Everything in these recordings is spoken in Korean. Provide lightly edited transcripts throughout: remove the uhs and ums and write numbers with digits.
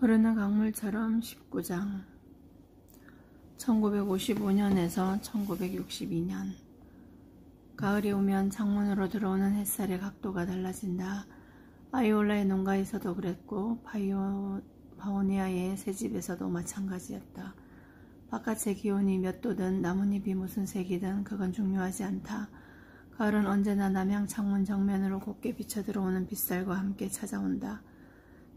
흐르는 강물처럼 19장 1955년에서 1962년 가을이 오면 창문으로 들어오는 햇살의 각도가 달라진다. 아이올라의 농가에서도 그랬고 바오니아의 새집에서도 마찬가지였다. 바깥의 기온이 몇 도든 나뭇잎이 무슨 색이든 그건 중요하지 않다. 가을은 언제나 남향 창문 정면으로 곱게 비쳐 들어오는 빗살과 함께 찾아온다.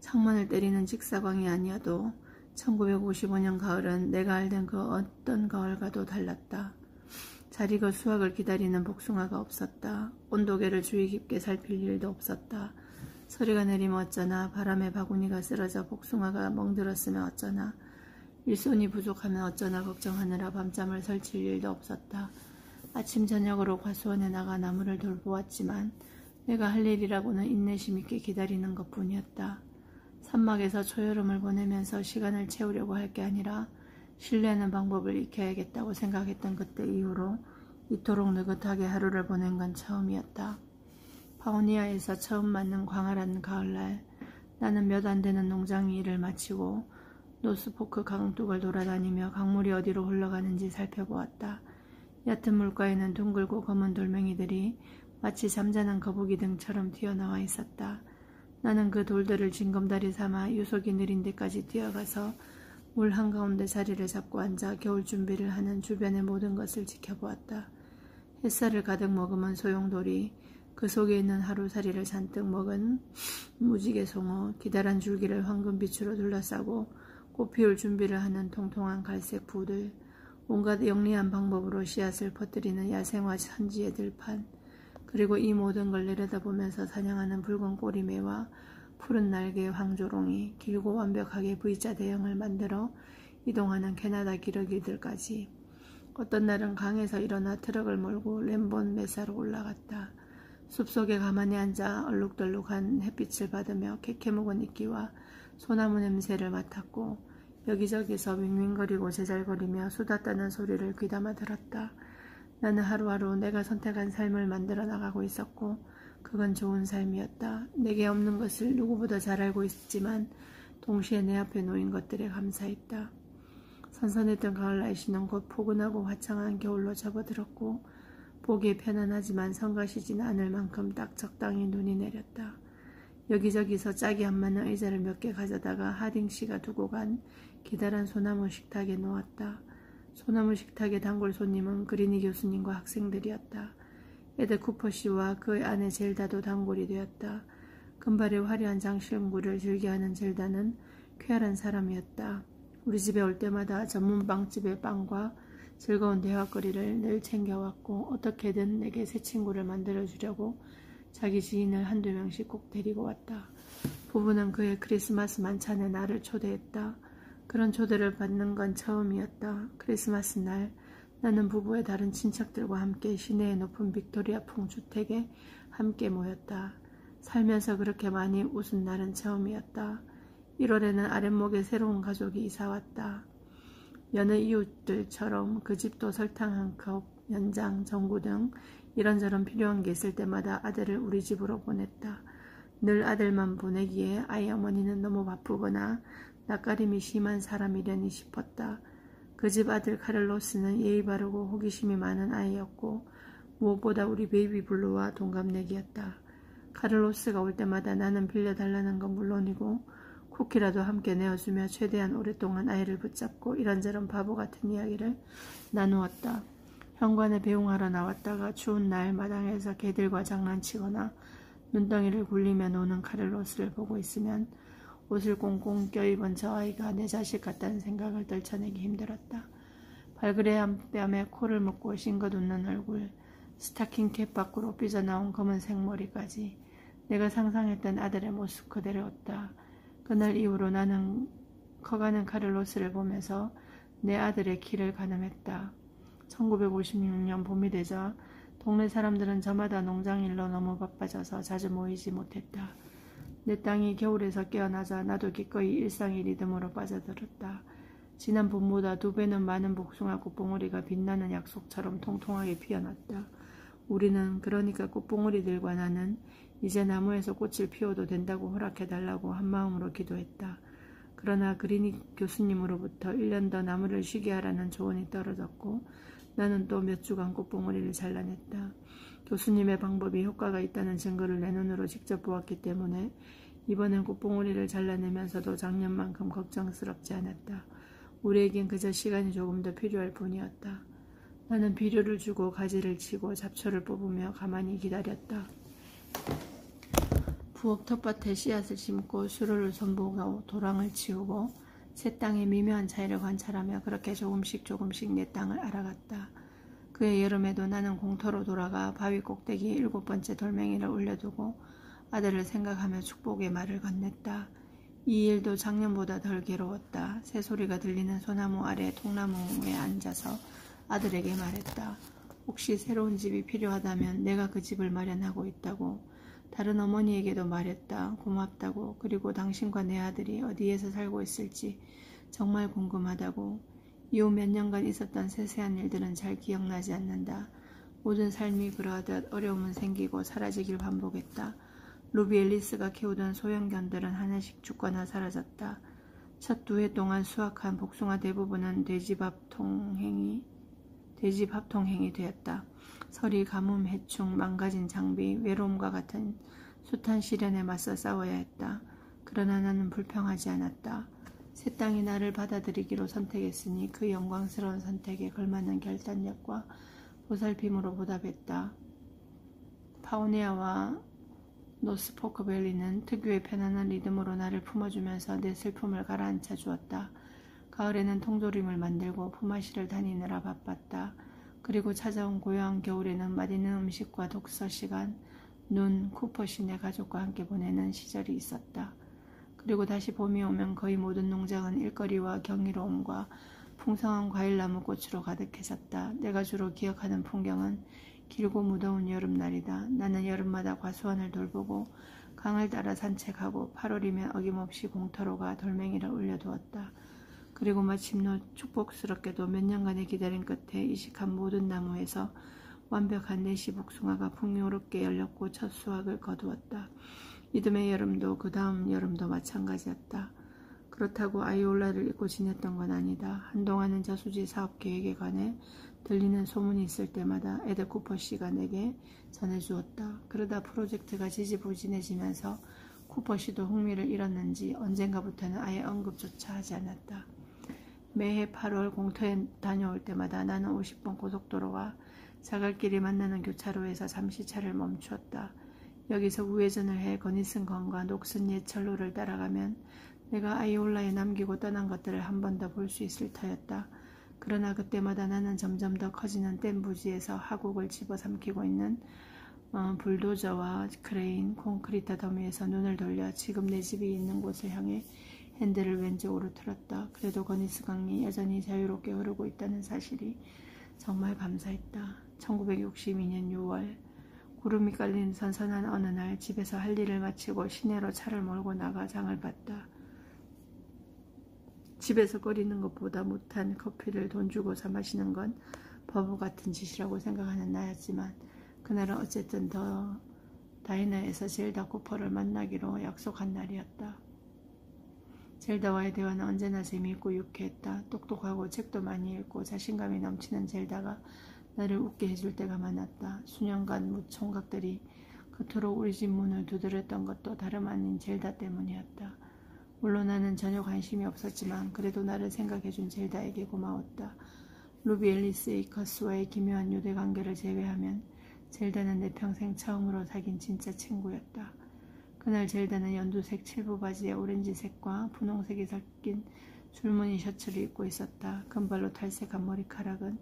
창문을 때리는 직사광이 아니어도 1955년 가을은 내가 알던 그 어떤 가을과도 달랐다. 잘 익어 수확을 기다리는 복숭아가 없었다. 온도계를 주의 깊게 살필 일도 없었다. 서리가 내리면 어쩌나, 바람에 바구니가 쓰러져 복숭아가 멍들었으면 어쩌나, 일손이 부족하면 어쩌나 걱정하느라 밤잠을 설칠 일도 없었다. 아침 저녁으로 과수원에 나가 나무를 돌보았지만 내가 할 일이라고는 인내심 있게 기다리는 것뿐이었다. 산막에서 초여름을 보내면서 시간을 채우려고 할 게 아니라 신뢰하는 방법을 익혀야겠다고 생각했던 그때 이후로 이토록 느긋하게 하루를 보낸 건 처음이었다. 바오니아에서 처음 맞는 광활한 가을날, 나는 몇 안 되는 농장 일을 마치고 노스포크 강둑을 돌아다니며 강물이 어디로 흘러가는지 살펴보았다. 얕은 물가에는 둥글고 검은 돌멩이들이 마치 잠자는 거북이 등처럼 튀어나와 있었다. 나는 그 돌들을 징검다리 삼아 유속이 느린 데까지 뛰어가서 물 한가운데 자리를 잡고 앉아 겨울 준비를 하는 주변의 모든 것을 지켜보았다. 햇살을 가득 머금은 소용돌이, 그 속에 있는 하루살이를 잔뜩 먹은 무지개 송어, 기다란 줄기를 황금빛으로 둘러싸고 꽃피울 준비를 하는 통통한 갈색 부들, 온갖 영리한 방법으로 씨앗을 퍼뜨리는 야생화 천지의 들판, 그리고 이 모든 걸 내려다보면서 사냥하는 붉은 꼬리매와 푸른 날개의 황조롱이, 길고 완벽하게 V자 대형을 만들어 이동하는 캐나다 기러기들까지. 어떤 날은 강에서 일어나 트럭을 몰고 램본 메사로 올라갔다. 숲속에 가만히 앉아 얼룩덜룩한 햇빛을 받으며 캐캐묵은 이끼와 소나무 냄새를 맡았고 여기저기서 윙윙거리고 제잘거리며 수다 떠는 소리를 귀담아 들었다. 나는 하루하루 내가 선택한 삶을 만들어 나가고 있었고 그건 좋은 삶이었다. 내게 없는 것을 누구보다 잘 알고 있지만 동시에 내 앞에 놓인 것들에 감사했다. 선선했던 가을 날씨는 곧 포근하고 화창한 겨울로 접어들었고 보기에 편안하지만 성가시지는 않을 만큼 딱 적당히 눈이 내렸다. 여기저기서 짝이 안 맞는 의자를 몇 개 가져다가 하딩씨가 두고 간 기다란 소나무 식탁에 놓았다. 소나무 식탁의 단골 손님은 그리니 교수님과 학생들이었다. 에드 쿠퍼 씨와 그의 아내 젤다도 단골이 되었다. 금발의 화려한 장실구를 즐겨하는 젤다는 쾌활한 사람이었다. 우리 집에 올 때마다 전문 빵집의 빵과 즐거운 대화거리를 늘 챙겨왔고 어떻게든 내게 새 친구를 만들어주려고 자기 지인을 한두 명씩 꼭 데리고 왔다. 부부는 그의 크리스마스 만찬에 나를 초대했다. 그런 초대를 받는 건 처음이었다. 크리스마스 날 나는 부부의 다른 친척들과 함께 시내의 높은 빅토리아풍 주택에 함께 모였다. 살면서 그렇게 많이 웃은 날은 처음이었다. 1월에는 아랫목에 새로운 가족이 이사왔다. 여느 이웃들처럼 그 집도 설탕 한 컵, 연장, 전구 등 이런저런 필요한 게 있을 때마다 아들을 우리 집으로 보냈다. 늘 아들만 보내기에 아이 어머니는 너무 바쁘거나 낯가림이 심한 사람이려니 싶었다. 그 집 아들 카를로스는 예의 바르고 호기심이 많은 아이였고 무엇보다 우리 베이비 블루와 동갑내기였다. 카를로스가 올 때마다 나는 빌려달라는 건 물론이고 쿠키라도 함께 내어주며 최대한 오랫동안 아이를 붙잡고 이런저런 바보 같은 이야기를 나누었다. 현관에 배웅하러 나왔다가 추운 날 마당에서 개들과 장난치거나 눈덩이를 굴리며 노는 카를로스를 보고 있으면 옷을 꽁꽁 껴입은 저 아이가 내 자식 같다는 생각을 떨쳐내기 힘들었다. 발그레한 뺨에 코를 묶고 싱긋 웃는 얼굴, 스타킹 캡 밖으로 삐져나온 검은 생머리까지 내가 상상했던 아들의 모습 그대로였다. 그날 이후로 나는 커가는 카를로스를 보면서 내 아들의 키를 가늠했다. 1956년 봄이 되자 동네 사람들은 저마다 농장일로 너무 바빠져서 자주 모이지 못했다. 내 땅이 겨울에서 깨어나자 나도 기꺼이 일상의 리듬으로 빠져들었다. 지난 봄보다 2배는 많은 복숭아 꽃봉오리가 빛나는 약속처럼 통통하게 피어났다. 우리는 그러니까 꽃봉오리들과 나는 이제 나무에서 꽃을 피워도 된다고 허락해달라고 한마음으로 기도했다. 그러나 그리니 교수님으로부터 1년 더 나무를 쉬게 하라는 조언이 떨어졌고 나는 또 몇 주간 꽃봉오리를 잘라냈다. 교수님의 방법이 효과가 있다는 증거를 내 눈으로 직접 보았기 때문에 이번엔 꽃봉오리를 잘라내면서도 작년만큼 걱정스럽지 않았다. 우리에겐 그저 시간이 조금 더 필요할 뿐이었다. 나는 비료를 주고 가지를 치고 잡초를 뽑으며 가만히 기다렸다. 부엌 텃밭에 씨앗을 심고 수로를 손보고 도랑을 치우고 새 땅의 미묘한 차이를 관찰하며 그렇게 조금씩 내 땅을 알아갔다. 그해 여름에도 나는 공터로 돌아가 바위 꼭대기에 7번째 돌멩이를 올려두고 아들을 생각하며 축복의 말을 건넸다. 이 일도 작년보다 덜 괴로웠다. 새소리가 들리는 소나무 아래 통나무에 앉아서 아들에게 말했다. 혹시 새로운 집이 필요하다면 내가 그 집을 마련하고 있다고. 다른 어머니에게도 말했다. 고맙다고. 그리고 당신과 내 아들이 어디에서 살고 있을지 정말 궁금하다고. 이후 몇 년간 있었던 세세한 일들은 잘 기억나지 않는다. 모든 삶이 그러하듯 어려움은 생기고 사라지길 반복했다. 루비 앨리스가 키우던 소형견들은 하나씩 죽거나 사라졌다. 첫 2해 동안 수확한 복숭아 대부분은 돼지밥통행이 되었다. 서리, 가뭄, 해충, 망가진 장비, 외로움과 같은 숱한 시련에 맞서 싸워야 했다. 그러나 나는 불평하지 않았다. 새 땅이 나를 받아들이기로 선택했으니 그 영광스러운 선택에 걸맞는 결단력과 보살핌으로 보답했다. 파오네아와 노스포크밸리는 특유의 편안한 리듬으로 나를 품어주면서 내 슬픔을 가라앉혀 주었다. 가을에는 통조림을 만들고 품앗이를 다니느라 바빴다. 그리고 찾아온 고요한 겨울에는 맛있는 음식과 독서 시간, 눈, 쿠퍼시 내 가족과 함께 보내는 시절이 있었다. 그리고 다시 봄이 오면 거의 모든 농장은 일거리와 경이로움과 풍성한 과일나무 꽃으로 가득해졌다. 내가 주로 기억하는 풍경은 길고 무더운 여름날이다. 나는 여름마다 과수원을 돌보고 강을 따라 산책하고 8월이면 어김없이 공터로 가 돌멩이를 올려두었다. 그리고 마침내 축복스럽게도 몇 년간의 기다림 끝에 이식한 모든 나무에서 완벽한 내시 복숭아가 풍요롭게 열렸고 첫 수확을 거두었다. 이듬해 여름도 그 다음 여름도 마찬가지였다. 그렇다고 아이올라를 잊고 지냈던 건 아니다. 한동안은 저수지 사업 계획에 관해 들리는 소문이 있을 때마다 에드 쿠퍼 씨가 내게 전해주었다. 그러다 프로젝트가 지지부진해지면서 쿠퍼 씨도 흥미를 잃었는지 언젠가부터는 아예 언급조차 하지 않았다. 매해 8월 공터에 다녀올 때마다 나는 50번 고속도로와 자갈길이 만나는 교차로에서 잠시 차를 멈추었다. 여기서 우회전을 해 거니슨 건과 녹슨 옛 철로를 따라가면 내가 아이올라에 남기고 떠난 것들을 한 번 더 볼 수 있을 터였다. 그러나 그때마다 나는 점점 더 커지는 댐 부지에서 하곡을 집어삼키고 있는 불도저와 크레인, 콘크리트 더미에서 눈을 돌려 지금 내 집이 있는 곳을 향해 핸들을 왼쪽으로 틀었다. 그래도 거니스 강이 여전히 자유롭게 흐르고 있다는 사실이 정말 감사했다. 1962년 6월 구름이 깔린 선선한 어느 날 집에서 할 일을 마치고 시내로 차를 몰고 나가 장을 봤다. 집에서 끓이는 것보다 못한 커피를 돈 주고 사 마시는 건 바보 같은 짓이라고 생각하는 나였지만 그날은 어쨌든 더 다이너에서 젤다 쿠퍼를 만나기로 약속한 날이었다. 젤다와의 대화는 언제나 재미있고 유쾌했다. 똑똑하고 책도 많이 읽고 자신감이 넘치는 젤다가 나를 웃게 해줄 때가 많았다. 수년간 무총각들이 그토록 우리 집 문을 두드렸던 것도 다름 아닌 젤다 때문이었다. 물론 나는 전혀 관심이 없었지만 그래도 나를 생각해준 젤다에게 고마웠다. 루비 앨리스 에이커스와의 기묘한 유대관계를 제외하면 젤다는 내 평생 처음으로 사귄 진짜 친구였다. 그날 젤다는 연두색 칠부 바지에 오렌지색과 분홍색이 섞인 줄무늬 셔츠를 입고 있었다. 금발로 탈색한 머리카락은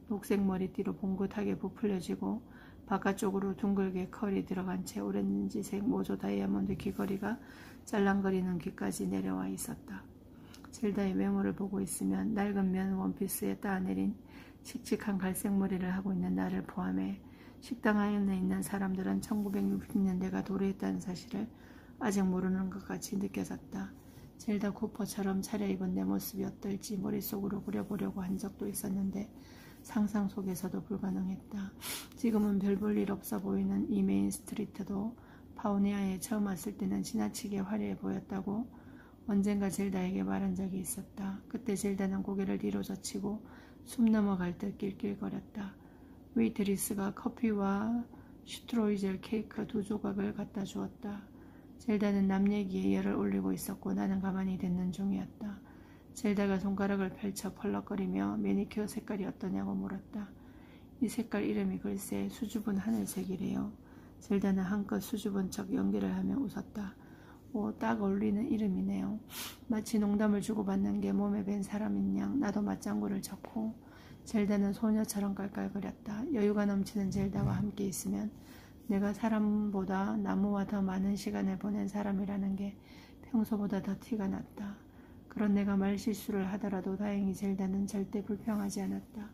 녹색 머리띠로 봉긋하게 부풀려지고 바깥쪽으로 둥글게 컬이 들어간 채 오렌지색 모조 다이아몬드 귀걸이가 짤랑거리는 귀까지 내려와 있었다. 젤다의 외모를 보고 있으면 낡은 면 원피스에 따내린 칙칙한 갈색 머리를 하고 있는 나를 포함해 식당 안에 있는 사람들은 1960년대가 도래했다는 사실을 아직 모르는 것 같이 느껴졌다. 젤다 쿠퍼처럼 차려입은 내 모습이 어떨지 머릿속으로 그려보려고 한 적도 있었는데 상상 속에서도 불가능했다. 지금은 별 볼 일 없어 보이는 이 메인 스트리트도 파오네아에 처음 왔을 때는 지나치게 화려해 보였다고 언젠가 젤다에게 말한 적이 있었다. 그때 젤다는 고개를 뒤로 젖히고 숨 넘어갈 듯 낄낄거렸다. 웨이트리스가 커피와 슈트로이젤 케이크 2조각을 갖다 주었다. 젤다는 남 얘기에 열을 올리고 있었고 나는 가만히 듣는 중이었다. 젤다가 손가락을 펼쳐 펄럭거리며 매니큐어 색깔이 어떠냐고 물었다. 이 색깔 이름이 글쎄 수줍은 하늘색이래요. 젤다는 한껏 수줍은 척 연기를 하며 웃었다. 오, 딱 어울리는 이름이네요. 마치 농담을 주고받는 게 몸에 밴 사람인 양 나도 맞장구를 쳤고 젤다는 소녀처럼 깔깔거렸다. 여유가 넘치는 젤다와 함께 있으면 내가 사람보다 나무와 더 많은 시간을 보낸 사람이라는 게 평소보다 더 티가 났다. 그런 내가 말실수를 하더라도 다행히 젤다는 절대 불평하지 않았다.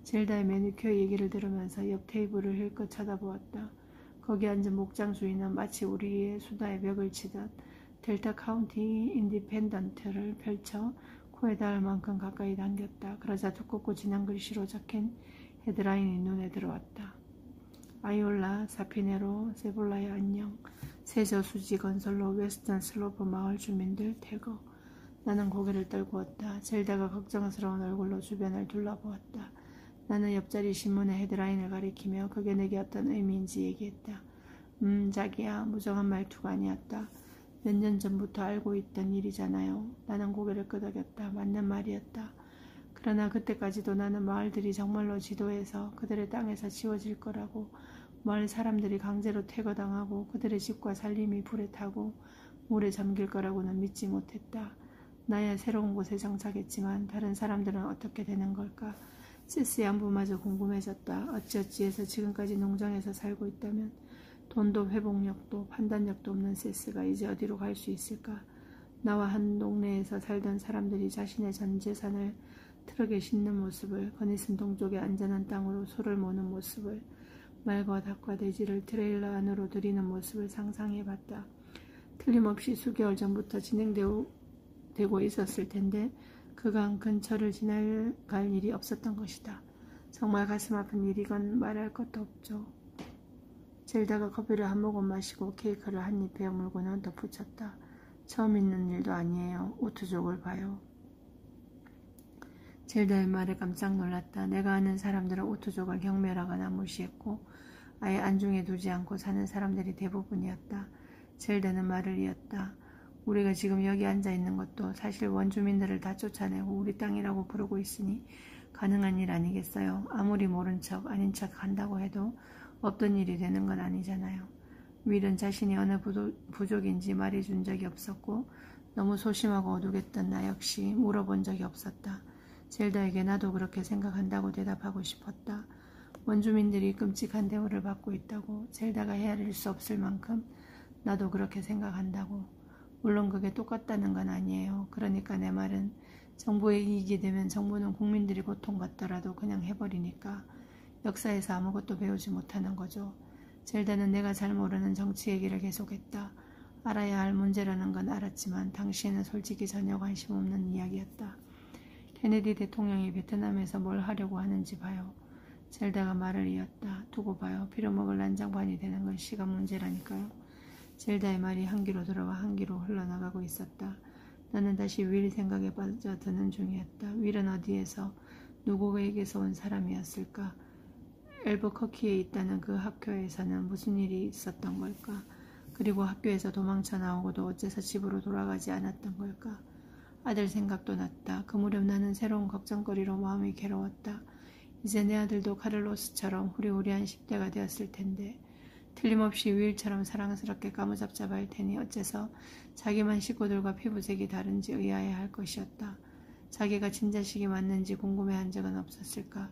젤다의 매니큐어 얘기를 들으면서 옆 테이블을 힐끗 쳐다보았다. 거기 앉은 목장 주인은 마치 우리의 수다에 벽을 치듯 델타 카운티 인디펜던트를 펼쳐 코에 닿을 만큼 가까이 당겼다. 그러자 두껍고 진한 글씨로 적힌 헤드라인이 눈에 들어왔다. 아이올라, 사피네로, 세볼라의 안녕. 새 저수지 건설로 웨스턴 슬로프 마을 주민들 퇴거. 나는 고개를 떨구었다. 젤다가 걱정스러운 얼굴로 주변을 둘러보았다. 나는 옆자리 신문의 헤드라인을 가리키며 그게 내게 어떤 의미인지 얘기했다. 자기야, 무정한 말투가 아니었다. 몇 년 전부터 알고 있던 일이잖아요. 나는 고개를 끄덕였다. 맞는 말이었다. 그러나 그때까지도 나는 마을들이 정말로 지도에서 그들의 땅에서 지워질 거라고, 마을 사람들이 강제로 퇴거당하고 그들의 집과 살림이 불에 타고 물에 잠길 거라고는 믿지 못했다. 나야 새로운 곳에 정착했지만 다른 사람들은 어떻게 되는 걸까? 세스의 안부마저 궁금해졌다. 어찌어찌해서 지금까지 농장에서 살고 있다면 돈도 회복력도 판단력도 없는 세스가 이제 어디로 갈 수 있을까? 나와 한 동네에서 살던 사람들이 자신의 전 재산을 트럭에 싣는 모습을, 거니슨 동쪽의 안전한 땅으로 소를 모는 모습을, 말과 닭과 돼지를 트레일러 안으로 들이는 모습을 상상해봤다. 틀림없이 수개월 전부터 진행되고 있었을 텐데 그간 근처를 지나갈 일이 없었던 것이다. 정말 가슴 아픈 일이건 말할 것도 없죠. 젤다가 커피를 한 모금 마시고 케이크를 한 입 베어물고는 덧붙였다. 처음 있는 일도 아니에요. 우투족을 봐요. 젤다의 말에 깜짝 놀랐다. 내가 아는 사람들은 우투족을 경멸하거나 무시했고 아예 안중에 두지 않고 사는 사람들이 대부분이었다. 젤다는 말을 이었다. 우리가 지금 여기 앉아있는 것도 사실 원주민들을 다 쫓아내고 우리 땅이라고 부르고 있으니 가능한 일 아니겠어요? 아무리 모른 척 아닌 척 한다고 해도 없던 일이 되는 건 아니잖아요. 윌은 자신이 어느 부족인지 말해준 적이 없었고 너무 소심하고 어두겠던 나 역시 물어본 적이 없었다. 젤다에게 나도 그렇게 생각한다고 대답하고 싶었다. 원주민들이 끔찍한 대우를 받고 있다고, 젤다가 헤아릴 수 없을 만큼 나도 그렇게 생각한다고. 물론 그게 똑같다는 건 아니에요. 그러니까 내 말은 정부에 이익이 되면 정부는 국민들이 고통받더라도 그냥 해버리니까 역사에서 아무것도 배우지 못하는 거죠. 젤다는 내가 잘 모르는 정치 얘기를 계속했다. 알아야 할 문제라는 건 알았지만 당시에는 솔직히 전혀 관심 없는 이야기였다. 케네디 대통령이 베트남에서 뭘 하려고 하는지 봐요. 젤다가 말을 이었다. 두고 봐요. 빌어먹을 난장판이 되는 건 시간 문제라니까요. 젤다의 말이 한 귀로 들어와 한 귀로 흘러나가고 있었다. 나는 다시 윌 생각에 빠져드는 중이었다. 윌은 어디에서 누구에게서 온 사람이었을까? 엘버커키에 있다는 그 학교에서는 무슨 일이 있었던 걸까? 그리고 학교에서 도망쳐 나오고도 어째서 집으로 돌아가지 않았던 걸까? 아들 생각도 났다. 그 무렵 나는 새로운 걱정거리로 마음이 괴로웠다. 이제 내 아들도 카를로스처럼 후리후리한 10대가 되었을 텐데 틀림없이 윌처럼 사랑스럽게 까무잡잡할 테니 어째서 자기만 식구들과 피부색이 다른지 의아해할 것이었다. 자기가 친자식이 맞는지 궁금해한 적은 없었을까?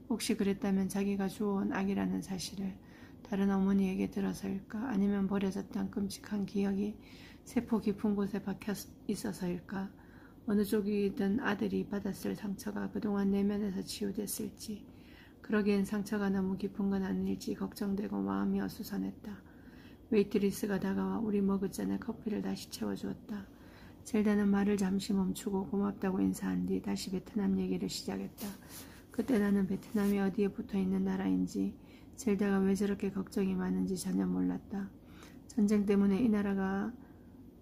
혹시 그랬다면 자기가 주워온 아기라는 사실을 다른 어머니에게 들어서일까? 아니면 버려졌던 끔찍한 기억이 세포 깊은 곳에 박혀 있어서일까? 어느 쪽이든 아들이 받았을 상처가 그동안 내면에서 치유됐을지, 그러기엔 상처가 너무 깊은 건 아닐지 걱정되고 마음이 어수선했다. 웨이트리스가 다가와 우리 머그잔에 커피를 다시 채워주었다. 젤다는 말을 잠시 멈추고 고맙다고 인사한 뒤 다시 베트남 얘기를 시작했다. 그때 나는 베트남이 어디에 붙어있는 나라인지, 젤다가 왜 저렇게 걱정이 많은지 전혀 몰랐다. 전쟁 때문에 이 나라가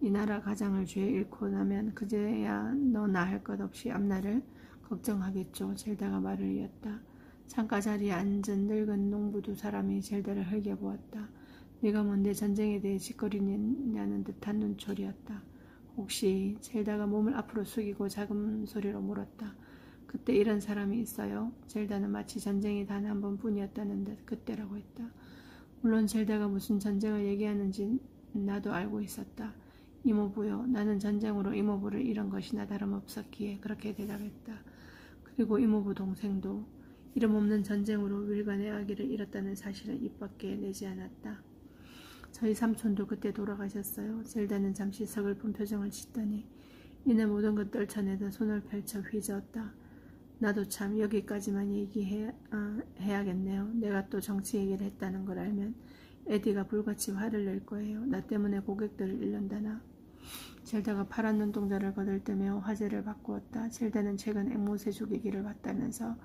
이 나라 가장을 죄에 잃고 나면 그제야 너나 할 것 없이 앞날을 걱정하겠죠. 젤다가 말을 이었다. 창가 자리에 앉은 늙은 농부 두 사람이 젤다를 흘겨보았다. 네가 뭔데 전쟁에 대해 짓거리냐는 듯한 눈초리였다. 혹시 젤다가 몸을 앞으로 숙이고 작은 소리로 물었다. 그때 이런 사람이 있어요? 젤다는 마치 전쟁이 단 한 번뿐이었다는 듯 그때라고 했다. 물론 젤다가 무슨 전쟁을 얘기하는지 나도 알고 있었다. 이모부요. 나는 전쟁으로 이모부를 잃은 것이나 다름없었기에 그렇게 대답했다. 그리고 이모부 동생도 이름 없는 전쟁으로 윌간의 아기를 잃었다는 사실은 입 밖에 내지 않았다. 저희 삼촌도 그때 돌아가셨어요. 젤다는 잠시 서글픈 표정을 짓더니 이내 모든 것 떨쳐내다 손을 펼쳐 휘저었다. 나도 참 여기까지만 얘기해야겠네요. 내가 또 정치 얘기를 했다는 걸 알면 에디가 불같이 화를 낼 거예요. 나 때문에 고객들을 잃는다나. 젤다가 파란 눈동자를 거들뜨며 화제를 바꾸었다. 젤다는 최근 앵무새 죽이기를 봤다면서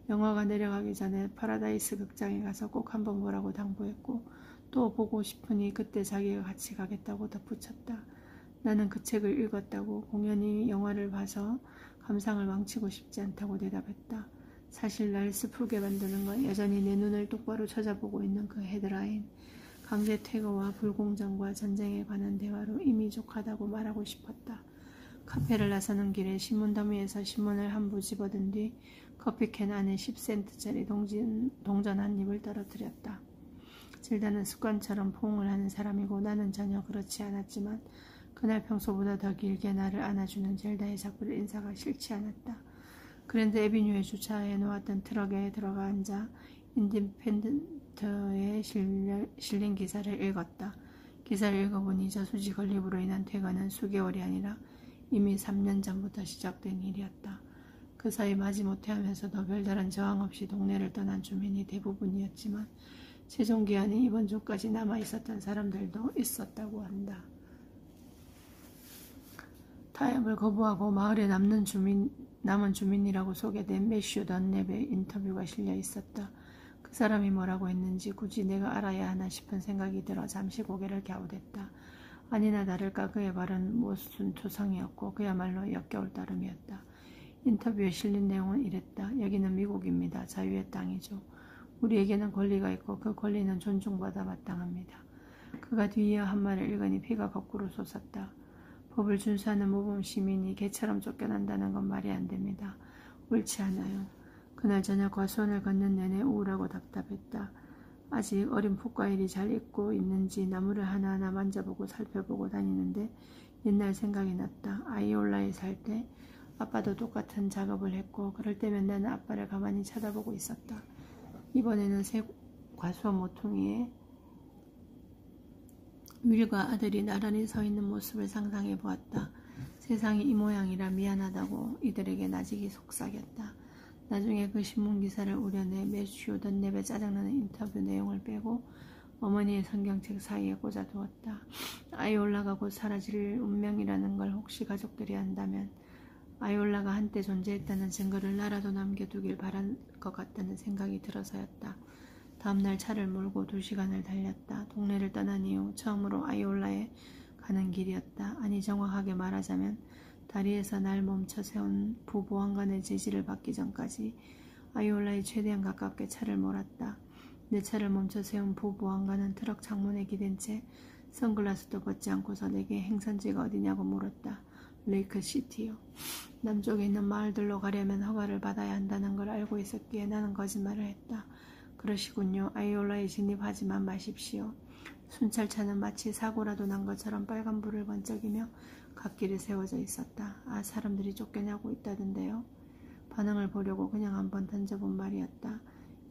영화가 내려가기 전에 파라다이스 극장에 가서 꼭 한번 보라고 당부했고 또 보고 싶으니 그때 자기가 같이 가겠다고 덧붙였다. 나는 그 책을 읽었다고 공연히 영화를 봐서 감상을 망치고 싶지 않다고 대답했다. 사실 날 슬프게 만드는 건 여전히 내 눈을 똑바로 찾아보고 있는 그 헤드라인. 강제 퇴거와 불공정과 전쟁에 관한 대화로 이미족하다고 말하고 싶었다. 카페를 나서는 길에 신문 더미에서 신문을 한 부 집어든 뒤 커피캔 안에 10센트짜리 동전 한 입을 떨어뜨렸다. 젤다는 습관처럼 포옹을 하는 사람이고 나는 전혀 그렇지 않았지만 그날 평소보다 더 길게 나를 안아주는 젤다의 작별 인사가 싫지 않았다. 그랜드 애비뉴에 주차해 놓았던 트럭에 들어가 앉아 인디펜던트에 실린 기사를 읽었다. 기사를 읽어보니 저수지 건립으로 인한 퇴거는 수개월이 아니라 이미 3년 전부터 시작된 일이었다. 그 사이 마지못해 하면서도 별다른 저항 없이 동네를 떠난 주민이 대부분이었지만 최종기한이 이번 주까지 남아있었던 사람들도 있었다고 한다. 타협을 거부하고 마을에 남은 주민이라고 소개된 매슈 던랩의 인터뷰가 실려 있었다. 그 사람이 뭐라고 했는지 굳이 내가 알아야 하나 싶은 생각이 들어 잠시 고개를 갸웃했다. 아니나 다를까 그의 말은 모순투성이었고 그야말로 역겨울 따름이었다. 인터뷰에 실린 내용은 이랬다. 여기는 미국입니다. 자유의 땅이죠. 우리에게는 권리가 있고 그 권리는 존중받아 마땅합니다. 그가 뒤이어 한 말을 읽으니 피가 거꾸로 솟았다. 법을 준수하는 모범 시민이 개처럼 쫓겨난다는 건 말이 안 됩니다. 옳지 않아요. 그날 저녁 과수원을 걷는 내내 우울하고 답답했다. 아직 어린 풋과일이 잘 익고 있는지 나무를 하나하나 만져보고 살펴보고 다니는데 옛날 생각이 났다. 아이올라에 살 때 아빠도 똑같은 작업을 했고 그럴 때면 나는 아빠를 가만히 쳐다보고 있었다. 이번에는 새 과수원 모퉁이에 윌과 아들이 나란히 서 있는 모습을 상상해 보았다. 세상이 이 모양이라 미안하다고 이들에게 나직이 속삭였다. 나중에 그 신문기사를 우려내 매슈 던랩의 짜증나는 인터뷰 내용을 빼고 어머니의 성경책 사이에 꽂아두었다. 아이올라가 곧 사라질 운명이라는 걸 혹시 가족들이 안다면 아이올라가 한때 존재했다는 증거를 나라도 남겨두길 바랄 것 같다는 생각이 들어서였다. 다음날 차를 몰고 2시간을 달렸다. 동네를 떠난 이후 처음으로 아이올라에 가는 길이었다. 아니 정확하게 말하자면 다리에서 날 멈춰 세운 부보안관의 제지를 받기 전까지 아이올라에 최대한 가깝게 차를 몰았다. 내 차를 멈춰 세운 부보안관은 트럭 창문에 기댄 채 선글라스도 벗지 않고서 내게 행선지가 어디냐고 물었다. 레이크시티요. 남쪽에 있는 마을들로 가려면 허가를 받아야 한다는 걸 알고 있었기에 나는 거짓말을 했다. 그러시군요. 아이올라에 진입하지만 마십시오. 순찰차는 마치 사고라도 난 것처럼 빨간불을 번쩍이며 갓길에 세워져 있었다. 아, 사람들이 쫓겨나고 있다던데요. 반응을 보려고 그냥 한번 던져본 말이었다.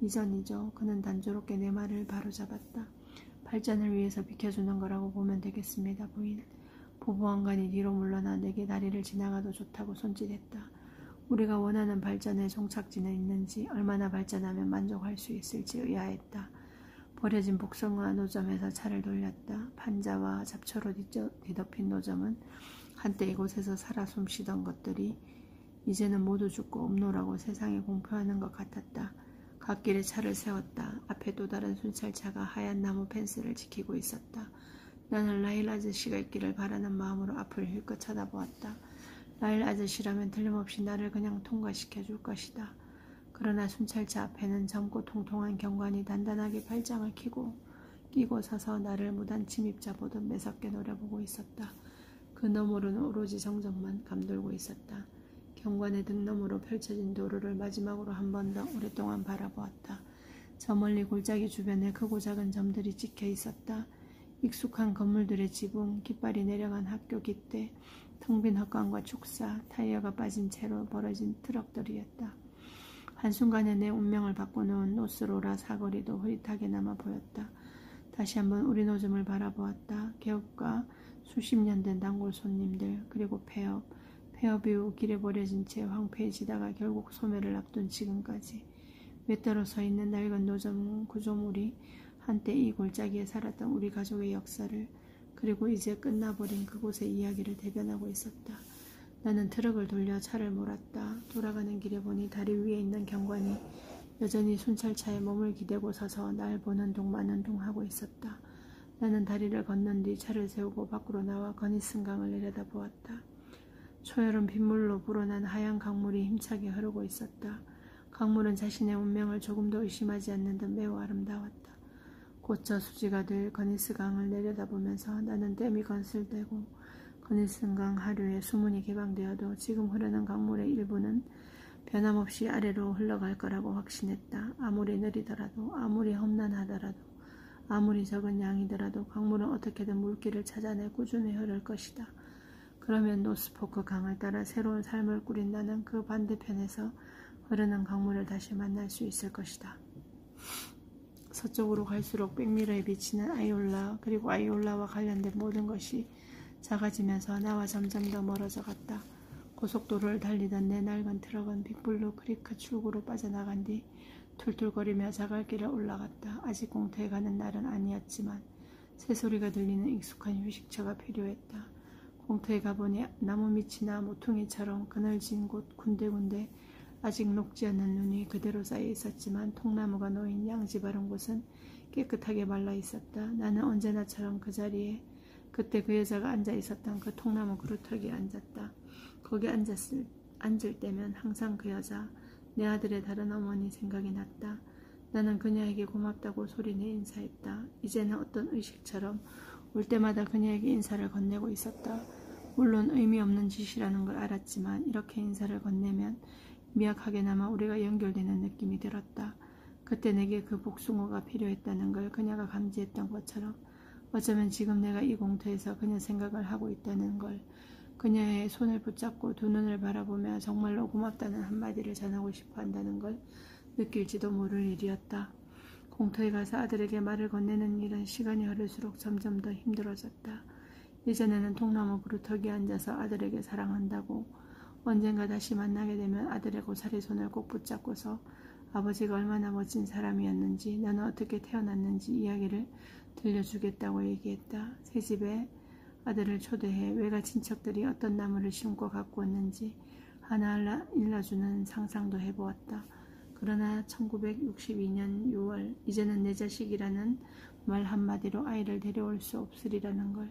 이전이죠. 그는 단조롭게 내 말을 바로잡았다. 발전을 위해서 비켜주는 거라고 보면 되겠습니다, 부인. 부보안관이 뒤로 물러나 내게 다리를 지나가도 좋다고 손짓했다. 우리가 원하는 발전의 종착지는 있는지, 얼마나 발전하면 만족할 수 있을지 의아했다. 버려진 복숭아 노점에서 차를 돌렸다. 판자와 잡초로 뒤덮인 노점은 한때 이곳에서 살아 숨쉬던 것들이 이제는 모두 죽고 없노라고 세상에 공표하는 것 같았다. 갓길에 차를 세웠다. 앞에 또 다른 순찰차가 하얀 나무 펜스를 지키고 있었다. 나는 라일 아저씨가 있기를 바라는 마음으로 앞을 힐끗 쳐다보았다. 라일 아저씨라면 틀림없이 나를 그냥 통과시켜 줄 것이다. 그러나 순찰차 앞에는 젊고 통통한 경관이 단단하게 팔짱을 끼고 서서 나를 무단 침입자 보듯 매섭게 노려보고 있었다. 그 너머로는 오로지 정적만 감돌고 있었다. 경관의 등 너머로 펼쳐진 도로를 마지막으로 한 번 더 오랫동안 바라보았다. 저 멀리 골짜기 주변에 크고 작은 점들이 찍혀 있었다. 익숙한 건물들의 지붕, 깃발이 내려간 학교 깃대, 텅 빈 헛간과 축사, 타이어가 빠진 채로 벌어진 트럭들이었다. 한순간에 내 운명을 바꿔놓은 노스로라 사거리도 흐릿하게 남아 보였다. 다시 한번 우리 노점을 바라보았다. 개업과 수십 년 된 단골 손님들, 그리고 폐업 이후 길에 버려진 채 황폐해지다가 결국 소멸을 앞둔 지금까지 외따로 서 있는 낡은 노점 구조물이 한때 이 골짜기에 살았던 우리 가족의 역사를, 그리고 이제 끝나버린 그곳의 이야기를 대변하고 있었다. 나는 트럭을 돌려 차를 몰았다. 돌아가는 길에 보니 다리 위에 있는 경관이 여전히 순찰차에 몸을 기대고 서서 날 보는 둥 마는 둥 하고 있었다. 나는 다리를 건넌 뒤 차를 세우고 밖으로 나와 거니슨강을 내려다보았다. 초여름 빗물로 불어난 하얀 강물이 힘차게 흐르고 있었다. 강물은 자신의 운명을 조금도 의심하지 않는 듯 매우 아름다웠다. 곧 저수지가 될 거니스강을 내려다보면서 나는 댐이 건설되고 거니슨강 하류에 수문이 개방되어도 지금 흐르는 강물의 일부는 변함없이 아래로 흘러갈 거라고 확신했다. 아무리 느리더라도, 아무리 험난하더라도, 아무리 적은 양이더라도 강물은 어떻게든 물길을 찾아내 꾸준히 흐를 것이다. 그러면 노스포크 강을 따라 새로운 삶을 꾸린 나는 그 반대편에서 흐르는 강물을 다시 만날 수 있을 것이다. 서쪽으로 갈수록 백미러에 비치는 아이올라, 그리고 아이올라와 관련된 모든 것이 작아지면서 나와 점점 더 멀어져 갔다. 고속도로를 달리던 내 낡은 트럭은 빅블루 크리크 출구로 빠져나간 뒤 툴툴거리며 자갈길을 올라갔다. 아직 공터에 가는 날은 아니었지만 새소리가 들리는 익숙한 휴식처가 필요했다. 공터에 가보니 나무 밑이나 모퉁이처럼 그늘진 곳 군데군데 아직 녹지 않는 눈이 그대로 쌓여 있었지만 통나무가 놓인 양지 바른 곳은 깨끗하게 말라 있었다. 나는 언제나처럼 그 자리에 그때 그 여자가 앉아 있었던 그 통나무 그루터기에 앉았다. 거기 앉을 때면 항상 그 여자, 내 아들의 다른 어머니 생각이 났다. 나는 그녀에게 고맙다고 소리내 인사했다. 이제는 어떤 의식처럼 올 때마다 그녀에게 인사를 건네고 있었다. 물론 의미 없는 짓이라는 걸 알았지만 이렇게 인사를 건네면 미약하게나마 우리가 연결되는 느낌이 들었다. 그때 내게 그 복숭어가 필요했다는 걸 그녀가 감지했던 것처럼 어쩌면 지금 내가 이 공터에서 그녀 생각을 하고 있다는 걸, 그녀의 손을 붙잡고 두 눈을 바라보며 정말로 고맙다는 한마디를 전하고 싶어 한다는 걸 느낄지도 모를 일이었다. 공터에 가서 아들에게 말을 건네는 일은 시간이 흐를수록 점점 더 힘들어졌다. 예전에는 통나무 그루터기에 앉아서 아들에게 사랑한다고, 언젠가 다시 만나게 되면 아들의 고사리 손을 꼭 붙잡고서 아버지가 얼마나 멋진 사람이었는지, 나는 어떻게 태어났는지 이야기를 들려주겠다고 얘기했다. 새집에 아들을 초대해 외가 친척들이 어떤 나무를 심고 갖고 왔는지 하나 일러주는 상상도 해보았다. 그러나 1962년 6월, 이제는 내 자식이라는 말 한마디로 아이를 데려올 수 없으리라는 걸,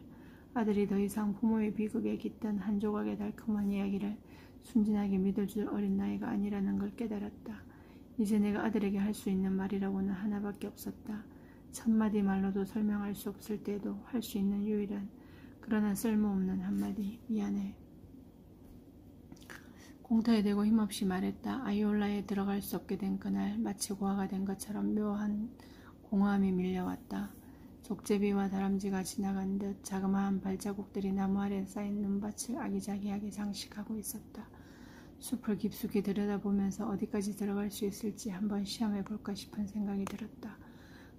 아들이 더 이상 부모의 비극에 깃든 한 조각의 달콤한 이야기를 순진하게 믿을 줄 어린 나이가 아니라는 걸 깨달았다. 이제 내가 아들에게 할 수 있는 말이라고는 하나밖에 없었다. 천마디 말로도 설명할 수 없을 때에도 할 수 있는 유일한, 그러나 쓸모없는 한마디, 미안해. 공터에 대고 힘없이 말했다. 아이올라에 들어갈 수 없게 된 그날, 마치 고아가 된 것처럼 묘한 공허함이 밀려왔다. 족제비와 다람쥐가 지나간 듯 자그마한 발자국들이 나무 아래 쌓인 눈밭을 아기자기하게 장식하고 있었다. 숲을 깊숙이 들여다보면서 어디까지 들어갈 수 있을지 한번 시험해볼까 싶은 생각이 들었다.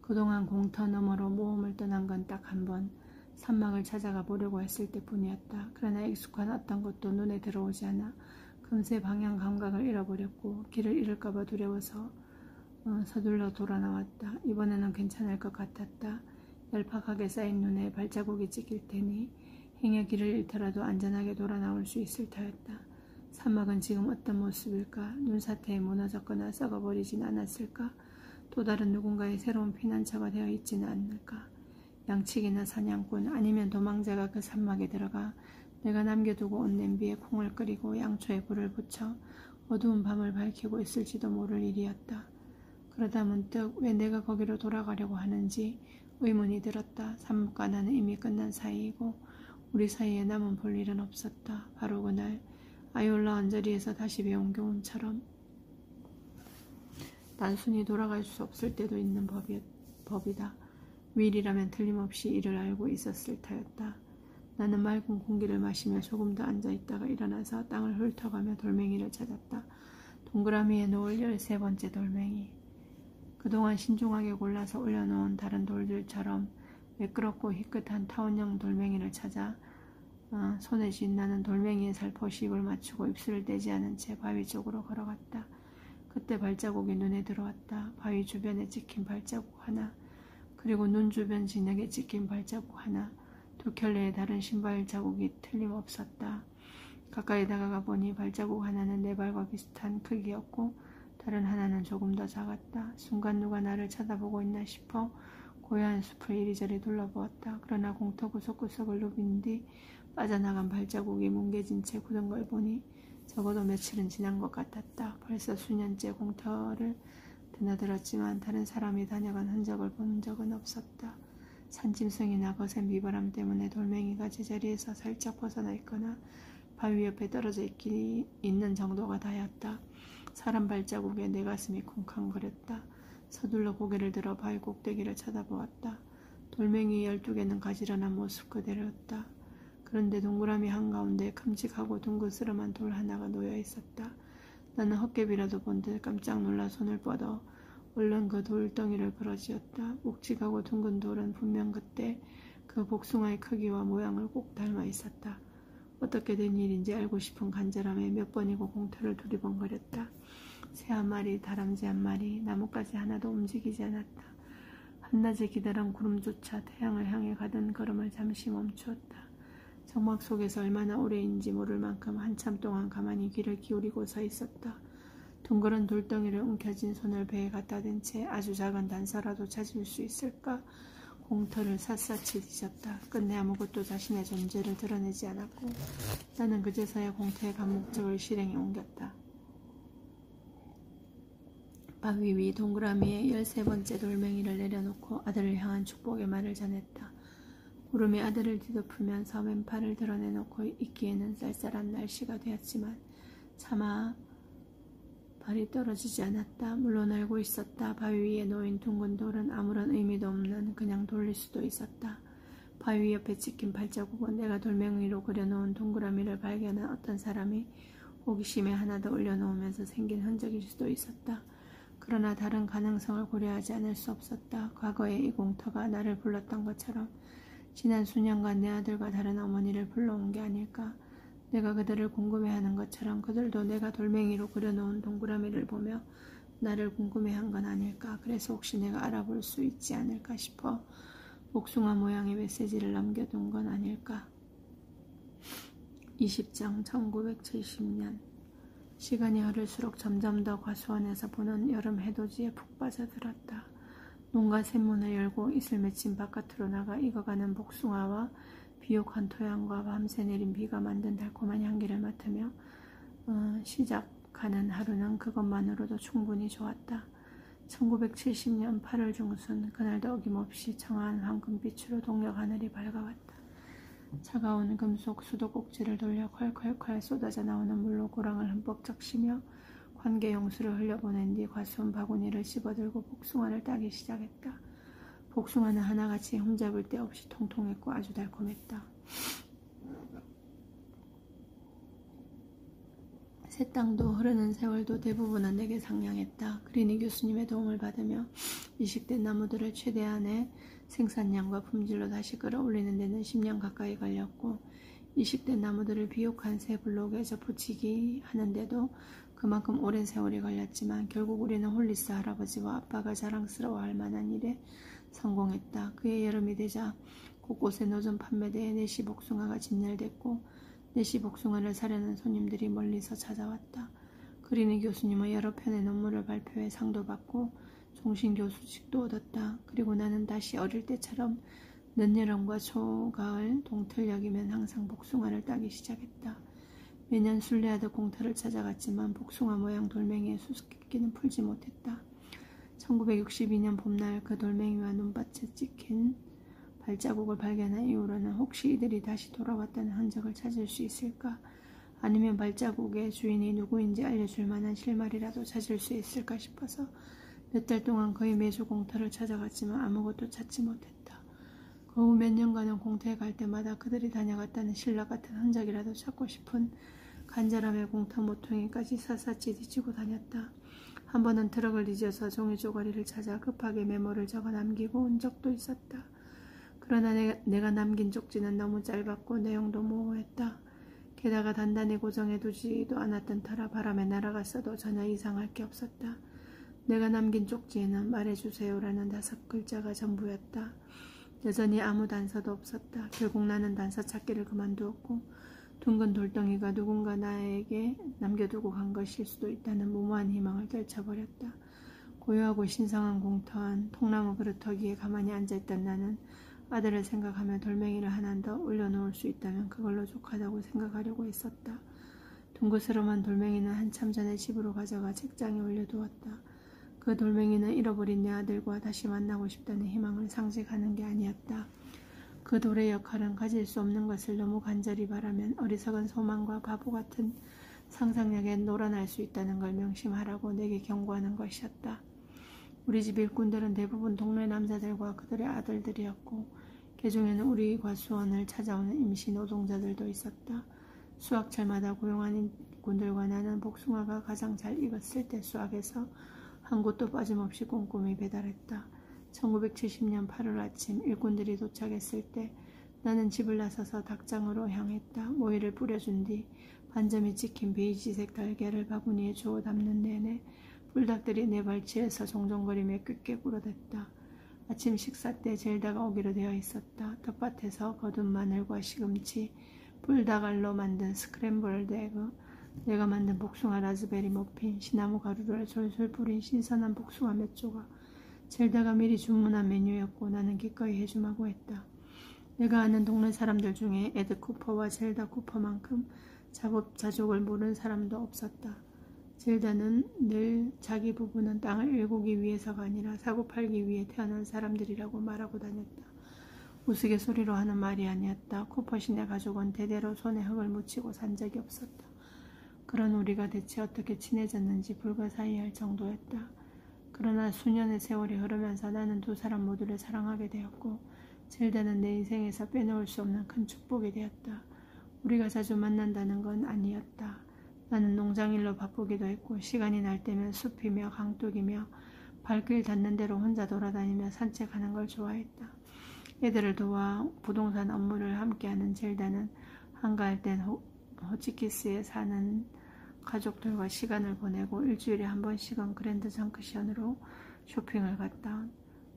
그동안 공터 너머로 모험을 떠난 건 딱 한 번, 산막을 찾아가 보려고 했을 때뿐이었다. 그러나 익숙한 어떤 것도 눈에 들어오지 않아 금세 방향 감각을 잃어버렸고 길을 잃을까봐 두려워서 서둘러 돌아 나왔다. 이번에는 괜찮을 것 같았다. 얄팍하게 쌓인 눈에 발자국이 찍힐 테니 행여 길을 잃더라도 안전하게 돌아 나올 수 있을 터였다. 산막은 지금 어떤 모습일까? 눈사태에 무너졌거나 썩어버리진 않았을까? 또 다른 누군가의 새로운 피난처가 되어 있지는 않을까? 양치기나 사냥꾼 아니면 도망자가 그 산막에 들어가 내가 남겨두고 온 냄비에 콩을 끓이고 양초에 불을 붙여 어두운 밤을 밝히고 있을지도 모를 일이었다. 그러다 문득 왜 내가 거기로 돌아가려고 하는지 의문이 들었다. 산목과 나는 이미 끝난 사이이고 우리 사이에 남은 볼 일은 없었다. 바로 그날 아이올라 언저리에서 다시 배운 교훈처럼 단순히 돌아갈 수 없을 때도 있는 법이다. 윌이라면 틀림없이 이를 알고 있었을 터였다. 나는 맑은 공기를 마시며 조금 더 앉아있다가 일어나서 땅을 훑어가며 돌멩이를 찾았다. 동그라미에 놓을 13번째 돌멩이. 그동안 신중하게 골라서 올려놓은 다른 돌들처럼 매끄럽고 희끗한 타원형 돌멩이를 찾아 손에 쥔 나는 돌멩이에 살포시 입을 맞추고 입술을 떼지 않은 채 바위 쪽으로 걸어갔다. 그때 발자국이 눈에 들어왔다. 바위 주변에 찍힌 발자국 하나, 그리고 눈 주변 진흙에 찍힌 발자국 하나, 두 켤레의 다른 신발 자국이 틀림없었다. 가까이 다가가 보니 발자국 하나는 내 발과 비슷한 크기였고 다른 하나는 조금 더 작았다. 순간 누가 나를 쳐다보고 있나 싶어 고요한 숲을 이리저리 둘러보았다. 그러나 공터 구석구석을 누빈 뒤 빠져나간 발자국이 뭉개진 채 굳은 걸 보니 적어도 며칠은 지난 것 같았다. 벌써 수년째 공터를 드나들었지만 다른 사람이 다녀간 흔적을 본 적은 없었다. 산짐승이나 거센 비바람 때문에 돌멩이가 제자리에서 살짝 벗어나 있거나 바위 옆에 떨어져 있는 정도가 다였다. 사람 발자국에 내 가슴이 쿵쾅거렸다. 서둘러 고개를 들어 바위 꼭대기를 쳐다보았다. 돌멩이 12개는 가지런한 모습 그대로였다. 그런데 동그라미 한가운데 큼직하고 둥그스름한 돌 하나가 놓여 있었다. 나는 헛개비라도 본 듯 깜짝 놀라 손을 뻗어 얼른 그 돌덩이를 그러지었다. 묵직하고 둥근 돌은 분명 그때 그 복숭아의 크기와 모양을 꼭 닮아 있었다. 어떻게 된 일인지 알고 싶은 간절함에 몇 번이고 공터를 두리번거렸다. 새 한 마리, 다람쥐 한 마리, 나뭇가지 하나도 움직이지 않았다. 한낮에 기다란 구름조차 태양을 향해 가던 걸음을 잠시 멈추었다. 정막 속에서 얼마나 오래인지 모를 만큼 한참 동안 가만히 귀를 기울이고 서 있었다. 둥그런 돌덩이를 움켜쥔 손을 배에 갖다 댄 채 아주 작은 단서라도 찾을 수 있을까 공터를 샅샅이 뒤졌다. 끝내 아무것도 자신의 존재를 드러내지 않았고 나는 그제서야 공터의 간 목적을 실행에 옮겼다. 바위 위 동그라미에 13번째 돌멩이를 내려놓고 아들을 향한 축복의 말을 전했다. 구름이 아들을 뒤덮으면서 왼팔을 드러내놓고 있기에는 쌀쌀한 날씨가 되었지만 차마 발이 떨어지지 않았다. 물론 알고 있었다. 바위 위에 놓인 둥근 돌은 아무런 의미도 없는 그냥 돌일 수도 있었다. 바위 옆에 찍힌 발자국은 내가 돌멩이로 그려놓은 동그라미를 발견한 어떤 사람이 호기심에 하나 더 올려놓으면서 생긴 흔적일 수도 있었다. 그러나 다른 가능성을 고려하지 않을 수 없었다. 과거에 이 공터가 나를 불렀던 것처럼 지난 수년간 내 아들과 다른 어머니를 불러온 게 아닐까. 내가 그들을 궁금해하는 것처럼 그들도 내가 돌멩이로 그려놓은 동그라미를 보며 나를 궁금해한 건 아닐까. 그래서 혹시 내가 알아볼 수 있지 않을까 싶어 복숭아 모양의 메시지를 남겨둔 건 아닐까. 20장 1970년. 시간이 흐를수록 점점 더 과수원에서 보는 여름 해돋이에 푹 빠져들었다. 농가 샘문을 열고 이슬 맺힌 바깥으로 나가 익어가는 복숭아와 비옥한 토양과 밤새 내린 비가 만든 달콤한 향기를 맡으며 시작하는 하루는 그것만으로도 충분히 좋았다. 1970년 8월 중순, 그날도 어김없이 청아한 황금빛으로 동력 하늘이 밝아왔다. 차가운 금속 수도꼭지를 돌려 콸콸콸 쏟아져 나오는 물로 고랑을 흠뻑 적시며 관계용수를 흘려보낸 뒤 과수원 바구니를 씹어들고 복숭아를 따기 시작했다. 복숭아는 하나같이 흠잡을 데 없이 통통했고 아주 달콤했다. 새 땅도 흐르는 세월도 대부분은 내게 상냥했다. 그리니 교수님의 도움을 받으며 이식된 나무들을 최대한의 생산량과 품질로 다시 끌어올리는 데는 10년 가까이 걸렸고 이식된 나무들을 비옥한 새 블록에 접붙이기 하는데도 그만큼 오랜 세월이 걸렸지만 결국 우리는 홀리스 할아버지와 아빠가 자랑스러워할 만한 일에 성공했다. 그해 여름이 되자 곳곳에 노점 판매대에 내시 복숭아가 진열됐고 내시 복숭아를 사려는 손님들이 멀리서 찾아왔다. 그리니 교수님은 여러 편의 논문을 발표해 상도 받고 종신교수직도 얻었다. 그리고 나는 다시 어릴 때처럼 늦여름과 초가을, 동틀녘이면 항상 복숭아를 따기 시작했다. 매년 순례하듯 공터를 찾아갔지만 복숭아 모양 돌멩이의 수수께끼는 풀지 못했다. 1962년 봄날 그 돌멩이와 눈밭에 찍힌 발자국을 발견한 이후로는 혹시 이들이 다시 돌아왔다는 흔적을 찾을 수 있을까? 아니면 발자국의 주인이 누구인지 알려줄 만한 실마리라도 찾을 수 있을까 싶어서 몇 달 동안 거의 매주 공터를 찾아갔지만 아무것도 찾지 못했다. 그 후 몇 년간은 공터에 갈 때마다 그들이 다녀갔다는 신라 같은 흔적이라도 찾고 싶은 간절함에 공터 모퉁이까지 샅샅이 뒤지고 다녔다. 한 번은 트럭을 뒤져서 종이 쪼가리를 찾아 급하게 메모를 적어 남기고 온 적도 있었다. 그러나 내가 남긴 쪽지는 너무 짧았고 내용도 모호했다. 게다가 단단히 고정해두지도 않았던 터라 바람에 날아갔어도 전혀 이상할 게 없었다. 내가 남긴 쪽지에는 말해주세요라는 5글자가 전부였다. 여전히 아무 단서도 없었다. 결국 나는 단서 찾기를 그만두었고 둥근 돌덩이가 누군가 나에게 남겨두고 간 것일 수도 있다는 무모한 희망을 떨쳐버렸다. 고요하고 신성한 공터 안 통나무 그루터기에 가만히 앉아있던 나는 아들을 생각하며 돌멩이를 하나 더 올려놓을 수 있다면 그걸로 족하다고 생각하려고 했었다. 둥그스름한 돌멩이는 한참 전에 집으로 가져가 책장에 올려두었다. 그 돌멩이는 잃어버린 내 아들과 다시 만나고 싶다는 희망을 상징하는 게 아니었다. 그 돌의 역할은 가질 수 없는 것을 너무 간절히 바라면 어리석은 소망과 바보 같은 상상력에 놀아날 수 있다는 걸 명심하라고 내게 경고하는 것이었다. 우리 집 일꾼들은 대부분 동네 남자들과 그들의 아들들이었고 개중에는 우리 과수원을 찾아오는 임시 노동자들도 있었다. 수확철마다 고용한 일꾼들과 나는 복숭아가 가장 잘 익었을 때 수확해서 한 곳도 빠짐없이 꼼꼼히 배달했다. 1970년 8월 아침 일꾼들이 도착했을 때 나는 집을 나서서 닭장으로 향했다. 모이를 뿌려준 뒤 반점이 찍힌 베이지색 달걀을 바구니에 주워 담는 내내 뿔닭들이 내 발치에서 종종거리며 꾀꾀 꿇어댔다. 아침 식사 때 젤다가 오기로 되어 있었다. 텃밭에서 거둔 마늘과 시금치, 뿔닭알로 만든 스크램블드 에그, 내가 만든 복숭아 라즈베리 머핀, 시나무 가루를 솔솔 뿌린 신선한 복숭아 몇 조각. 젤다가 미리 주문한 메뉴였고 나는 기꺼이 해주마고 했다. 내가 아는 동네 사람들 중에 에드 쿠퍼와 젤다 쿠퍼만큼 자급자족을 모르는 사람도 없었다. 젤다는 늘 자기 부부는 땅을 일구기 위해서가 아니라 사고팔기 위해 태어난 사람들이라고 말하고 다녔다. 우스갯소리로 하는 말이 아니었다. 쿠퍼신의 가족은 대대로 손에 흙을 묻히고 산 적이 없었다. 그런 우리가 대체 어떻게 친해졌는지 불가사의할 정도였다. 그러나 수년의 세월이 흐르면서 나는 두 사람 모두를 사랑하게 되었고 젤다는 내 인생에서 빼놓을 수 없는 큰 축복이 되었다. 우리가 자주 만난다는 건 아니었다. 나는 농장일로 바쁘기도 했고 시간이 날 때면 숲이며 강둑이며 발길 닿는 대로 혼자 돌아다니며 산책하는 걸 좋아했다. 애들을 도와 부동산 업무를 함께하는 젤다는 한가할 땐 호치키스에 사는 가족들과 시간을 보내고 일주일에 한 번씩은 그랜드 정크션으로 쇼핑을 갔다.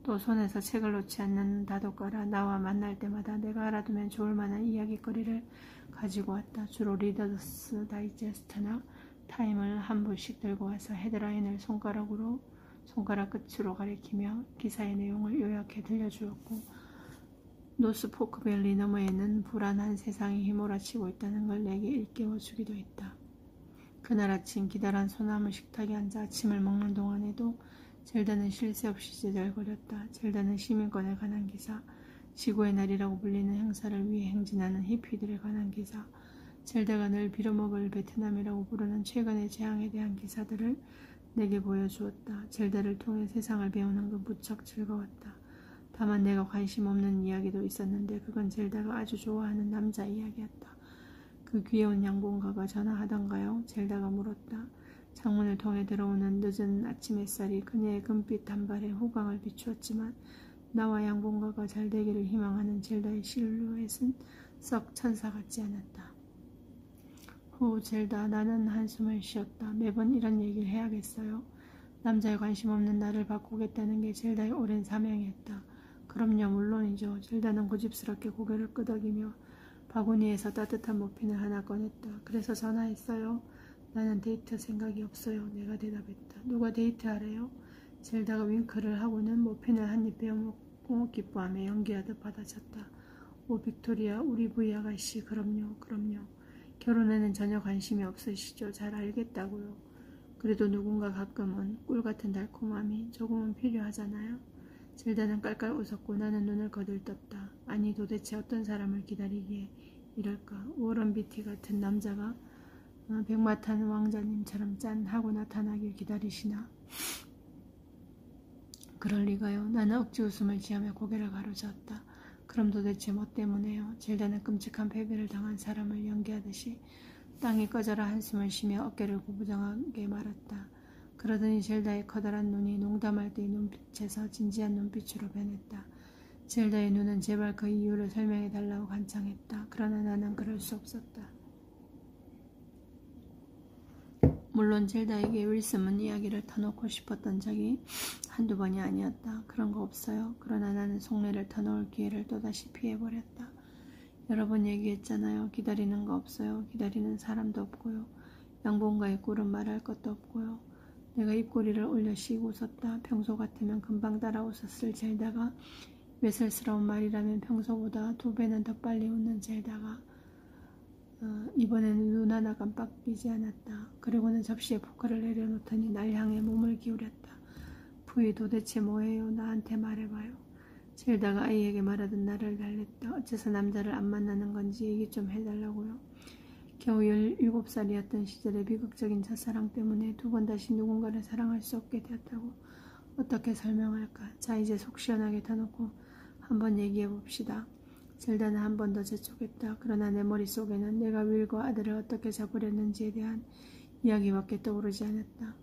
또 손에서 책을 놓지 않는 다독거라 나와 만날 때마다 내가 알아두면 좋을 만한 이야기거리를 가지고 왔다. 주로 리더스 다이제스트나 타임을 한 부씩 들고 와서 헤드라인을 손가락 끝으로 가리키며 기사의 내용을 요약해 들려주었고 노스포크밸리 너머에는 불안한 세상이 휘몰아치고 있다는 걸 내게 일깨워주기도 했다. 그날 아침 기다란 소나무 식탁에 앉아 아침을 먹는 동안에도 젤다는 쉴 새 없이 제잘거렸다. 젤다는 시민권에 관한 기사, 지구의 날이라고 불리는 행사를 위해 행진하는 히피들에 관한 기사, 젤다가 늘 빌어먹을 베트남이라고 부르는 최근의 재앙에 대한 기사들을 내게 보여주었다. 젤다를 통해 세상을 배우는 건 무척 즐거웠다. 다만 내가 관심 없는 이야기도 있었는데 그건 젤다가 아주 좋아하는 남자 이야기였다. 그 귀여운 양봉가가 전화하던가요? 젤다가 물었다. 창문을 통해 들어오는 늦은 아침 햇살이 그녀의 금빛 단발에 후광을 비추었지만 나와 양봉가가 잘 되기를 희망하는 젤다의 실루엣은 썩 천사 같지 않았다. 후 젤다 나는 한숨을 쉬었다. 매번 이런 얘기를 해야겠어요? 남자에 관심 없는 나를 바꾸겠다는 게 젤다의 오랜 사명이었다. 그럼요, 물론이죠. 젤다는 고집스럽게 고개를 끄덕이며 바구니에서 따뜻한 머핀을 하나 꺼냈다. 그래서 전화했어요. 나는 데이트 생각이 없어요. 내가 대답했다. 누가 데이트하래요? 젤다가 윙크를 하고는 머핀을 한 입 베어 기뻐하며 연기하듯 받아쳤다. 오 빅토리아, 우리 부이 아가씨, 그럼요, 그럼요. 결혼에는 전혀 관심이 없으시죠. 잘 알겠다고요. 그래도 누군가 가끔은 꿀같은 달콤함이 조금은 필요하잖아요. 젤다는 깔깔 웃었고 나는 눈을 거들떴다. 아니 도대체 어떤 사람을 기다리기에 이럴까. 워런 비티 같은 남자가 백마탄 왕자님처럼 짠 하고 나타나길 기다리시나. 그럴 리가요. 나는 억지 웃음을 지으며 고개를 가로저었다. 그럼 도대체 뭐 때문에요? 젤다는 끔찍한 패배를 당한 사람을 연기하듯이 땅이 꺼져라 한숨을 쉬며 어깨를 구부정하게 말았다. 그러더니 젤다의 커다란 눈이 농담할 때의 눈빛에서 진지한 눈빛으로 변했다. 젤다의 눈은 제발 그 이유를 설명해달라고 간청했다. 그러나 나는 그럴 수 없었다. 물론 젤다에게 윌슨문 이야기를 터놓고 싶었던 적이 한두 번이 아니었다. 그런 거 없어요. 그러나 나는 속내를 터놓을 기회를 또다시 피해버렸다. 여러 번 얘기했잖아요. 기다리는 거 없어요. 기다리는 사람도 없고요. 양봉가의 꿀은 말할 것도 없고요. 내가 입꼬리를 올려 씩 웃었다. 평소 같으면 금방 따라 웃었을 젤다가 외설스러운 말이라면 평소보다 2배는 더 빨리 웃는 젤다가 이번에는 눈 하나 깜빡이지 않았다. 그리고는 접시에 포크를 내려놓더니 날 향해 몸을 기울였다. 부이 도대체 뭐예요? 나한테 말해봐요. 젤다가 아이에게 말하듯 나를 달랬다. 어째서 남자를 안 만나는 건지 얘기 좀 해달라고요. 겨우 17살이었던 시절의 비극적인 첫사랑 때문에 2번 다시 누군가를 사랑할 수 없게 되었다고. 어떻게 설명할까? 자, 이제 속 시원하게 터놓고 한번 얘기해봅시다. 젤다는 한 번 더 재촉했다. 그러나 내 머릿속에는 내가 윌과 아들을 어떻게 잡으려는지에 대한 이야기밖에 떠오르지 않았다.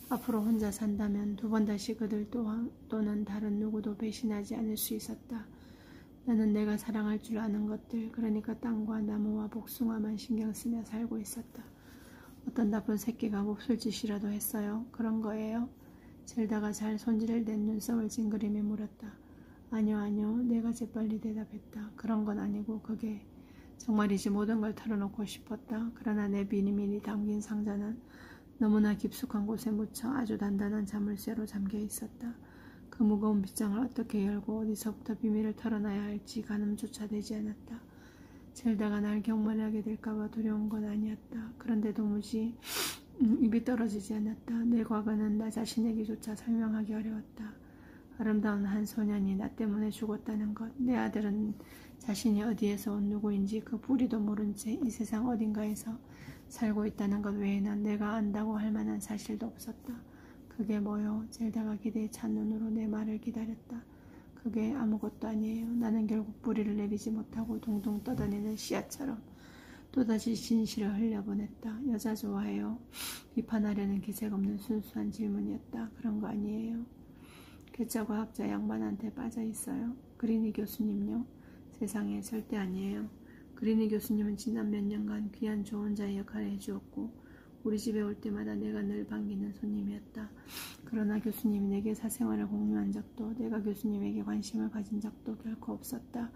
앞으로 혼자 산다면 2번 다시 그들 또는 다른 누구도 배신하지 않을 수 있었다. 나는 내가 사랑할 줄 아는 것들, 그러니까 땅과 나무와 복숭아만 신경 쓰며 살고 있었다. 어떤 나쁜 새끼가 몹쓸짓이라도 했어요? 그런 거예요? 젤다가 잘 손질된 눈썹을 찡그리며 물었다. 아니요. 내가 재빨리 대답했다. 그런 건 아니고 그게 정말이지 모든 걸 털어놓고 싶었다. 그러나 내 비밀이 담긴 상자는 너무나 깊숙한 곳에 묻혀 아주 단단한 자물쇠로 잠겨 있었다. 그 무거운 빗장을 어떻게 열고 어디서부터 비밀을 털어놔야 할지 가늠조차 되지 않았다. 젤다가 날 경멸하게 될까봐 두려운 건 아니었다. 그런데 도무지 입이 떨어지지 않았다. 내 과거는 나 자신에게조차 설명하기 어려웠다. 아름다운 한 소년이 나 때문에 죽었다는 것, 내 아들은 자신이 어디에서 온 누구인지 그 뿌리도 모른 채 이 세상 어딘가에서 살고 있다는 것 외에는 내가 안다고 할 만한 사실도 없었다. 그게 뭐요? 젤다가 기대에 찬 눈으로 내 말을 기다렸다. 그게 아무것도 아니에요. 나는 결국 뿌리를 내리지 못하고 둥둥 떠다니는 씨앗처럼 또다시 진실을 흘려보냈다. 여자 좋아해요? 비판하려는 기색 없는 순수한 질문이었다. 그런 거 아니에요? 괴짜과학자 양반한테 빠져있어요? 그리니 교수님요? 세상에 절대 아니에요. 그리니 교수님은 지난 몇 년간 귀한 조언자의 역할을 해주었고 우리 집에 올 때마다 내가 늘 반기는 손님이었다. 그러나 교수님이 내게 사생활을 공유한 적도 내가 교수님에게 관심을 가진 적도 결코 없었다.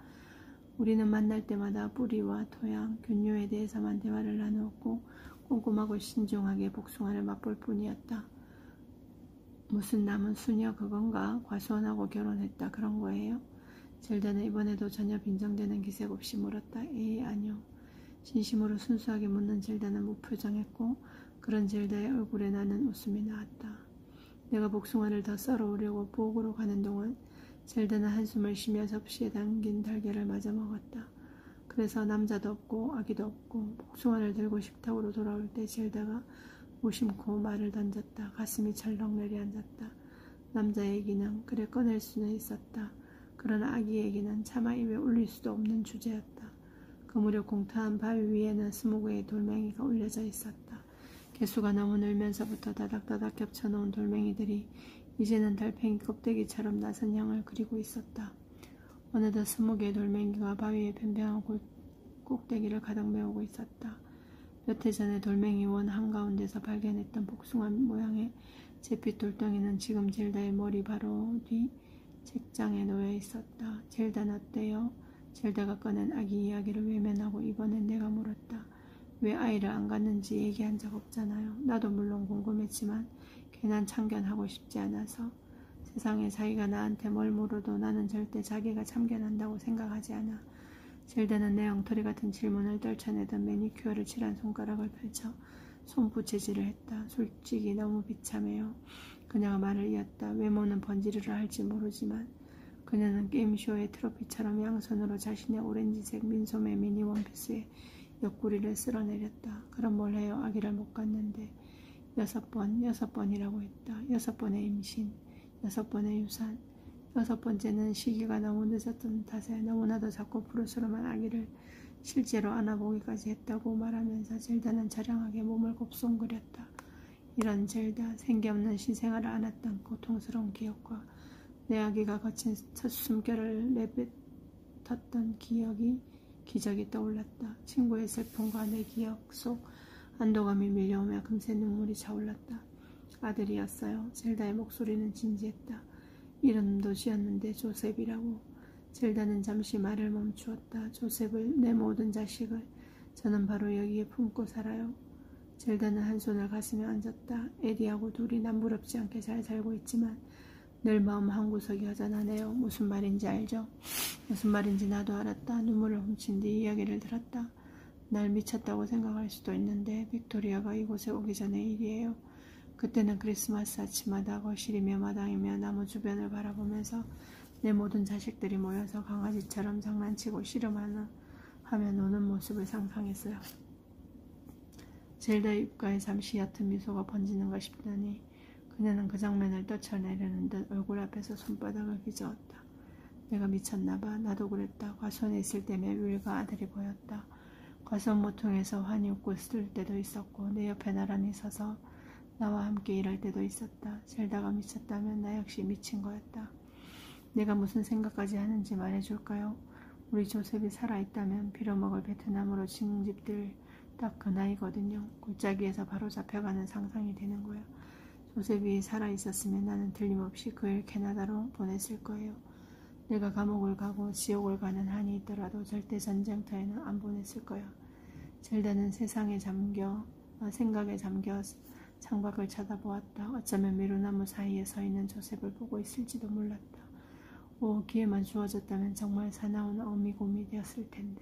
우리는 만날 때마다 뿌리와 토양, 균류에 대해서만 대화를 나누었고 꼼꼼하고 신중하게 복숭아를 맛볼 뿐이었다. 무슨 남은 수녀 그건가? 과수원하고 결혼했다 그런 거예요? 젤다는 이번에도 전혀 빈정되는 기색 없이 물었다. 에이 아니요. 진심으로 순수하게 묻는 젤다는 무표정했고 그런 젤다의 얼굴에 나는 웃음이 나왔다. 내가 복숭아를 더 썰어오려고 부엌으로 가는 동안 젤다는 한숨을 쉬며 접시에 담긴 달걀을 마저 먹었다. 그래서 남자도 없고 아기도 없고 복숭아를 들고 식탁으로 돌아올 때 젤다가 무심코 말을 던졌다. 가슴이 철렁 내려앉았다. 남자 얘기는 그래 꺼낼 수는 있었다. 그러나 아기 얘기는 차마 입에 올릴 수도 없는 주제였다. 그 무렵 공터한 바위 위에는 20개의 돌멩이가 올려져 있었다. 개수가 너무 늘면서부터 다닥다닥 겹쳐놓은 돌멩이들이 이제는 달팽이 껍데기처럼 낯선 형을 그리고 있었다. 어느덧 20개의 돌멩이가 바위의 팽팽한 꼭대기를 가득 메우고 있었다. 몇 해 전에 돌멩이 원 한가운데서 발견했던 복숭아 모양의 잿빛 돌덩이는 지금 젤다의 머리 바로 뒤 책장에 놓여 있었다. 젤다는 어때요? 젤다가 꺼낸 아기 이야기를 외면하고 이번엔 내가 물었다. 왜 아이를 안 갖는지 얘기한 적 없잖아요. 나도 물론 궁금했지만 괜한 참견하고 싶지 않아서. 세상에 자기가 나한테 뭘 물어도 나는 절대 자기가 참견한다고 생각하지 않아. 젤다는 내 엉터리 같은 질문을 떨쳐내던 매니큐어를 칠한 손가락을 펼쳐 손부채질을 했다. 솔직히 너무 비참해요. 그녀가 말을 이었다. 외모는 번지르르 할지 모르지만 그녀는 게임쇼의 트로피처럼 양손으로 자신의 오렌지색 민소매 미니 원피스에 옆구리를 쓸어내렸다. 그럼 뭘 해요? 아기를 못 갖는데. 6번이라고 했다. 6번의 임신, 6번의 유산. 6번째는 시기가 너무 늦었던 탓에 너무나도 자꾸 푸르스름한 아기를 실제로 안아보기까지 했다고 말하면서 젤다는 자랑하게 몸을 곱송거렸다. 이런 젤다, 생기없는 신생아를 안았던 고통스러운 기억과 내 아기가 거친 첫 숨결을 내뱉었던 기억이 기적이 떠올랐다. 친구의 슬픔과 내 기억 속 안도감이 밀려오며 금세 눈물이 차올랐다. 아들이었어요. 젤다의 목소리는 진지했다. 이름도 지었는데 조셉이라고. 젤다는 잠시 말을 멈추었다. 조셉을, 내 모든 자식을 저는 바로 여기에 품고 살아요. 젤다는 한 손을 가슴에 얹었다. 에디하고 둘이 남부럽지 않게 잘 살고 있지만 늘 마음 한구석이 허전하네요. 무슨 말인지 알죠? 무슨 말인지 나도 알았다. 눈물을 훔친 뒤 이야기를 들었다. 날 미쳤다고 생각할 수도 있는데 빅토리아가 이곳에 오기 전의 일이에요. 그때는 크리스마스 아침마다 거실이며 마당이며 나무 주변을 바라보면서 내 모든 자식들이 모여서 강아지처럼 장난치고 씨름하며 노는 모습을 상상했어요. 젤다의 입가에 잠시 옅은 미소가 번지는가 싶더니 그녀는 그 장면을 떨쳐내려는 듯 얼굴 앞에서 손바닥을 휘저었다. 내가 미쳤나봐. 나도 그랬다. 과수원에 있을 때면 윌과 아들이 보였다. 과수원 모퉁에서 환히 웃고 있을 때도 있었고 내 옆에 나란히 서서 나와 함께 일할 때도 있었다. 젤다가 미쳤다면 나 역시 미친 거였다. 내가 무슨 생각까지 하는지 말해줄까요? 우리 조셉이 살아있다면 빌어먹을 베트남으로 징집들 딱 그 나이거든요. 골짜기에서 바로 잡혀가는 상상이 되는 거야. 조셉이 살아있었으면 나는 틀림없이 그를 캐나다로 보냈을 거예요. 내가 감옥을 가고 지옥을 가는 한이 있더라도 절대 전쟁터에는 안 보냈을 거야. 젤다는 생각에 잠겨 창밖을 쳐다보았다. 어쩌면 미루나무 사이에 서 있는 조셉을 보고 있을지도 몰랐다. 오, 기회만 주어졌다면 정말 사나운 어미곰이 되었을 텐데.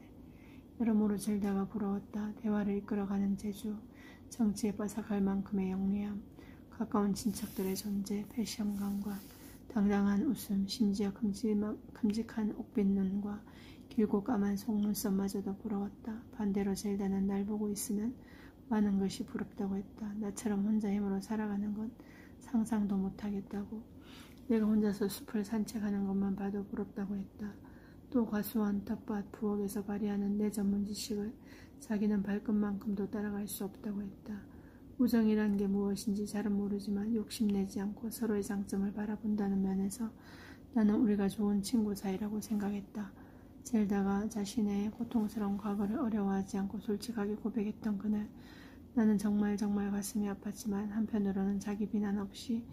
여러모로 젤다가 부러웠다. 대화를 이끌어가는 재주, 정치에 빠삭할 만큼의 영리함, 가까운 친척들의 존재, 패션감과 당당한 웃음, 심지어 큼직한 옥빛 눈과 길고 까만 속눈썹마저도 부러웠다. 반대로 젤다는 날 보고 있으면 많은 것이 부럽다고 했다. 나처럼 혼자 힘으로 살아가는 건 상상도 못하겠다고. 내가 혼자서 숲을 산책하는 것만 봐도 부럽다고 했다. 또 과수원, 텃밭, 부엌에서 발휘하는 내 전문 지식을 자기는 발끝만큼도 따라갈 수 없다고 했다. 우정이란 게 무엇인지 잘은 모르지만 욕심내지 않고 서로의 장점을 바라본다는 면에서 나는 우리가 좋은 친구 사이라고 생각했다. 젤다가 자신의 고통스러운 과거를 어려워하지 않고 솔직하게 고백했던 그날 나는 정말 가슴이 아팠지만 한편으로는 자기 비난 없이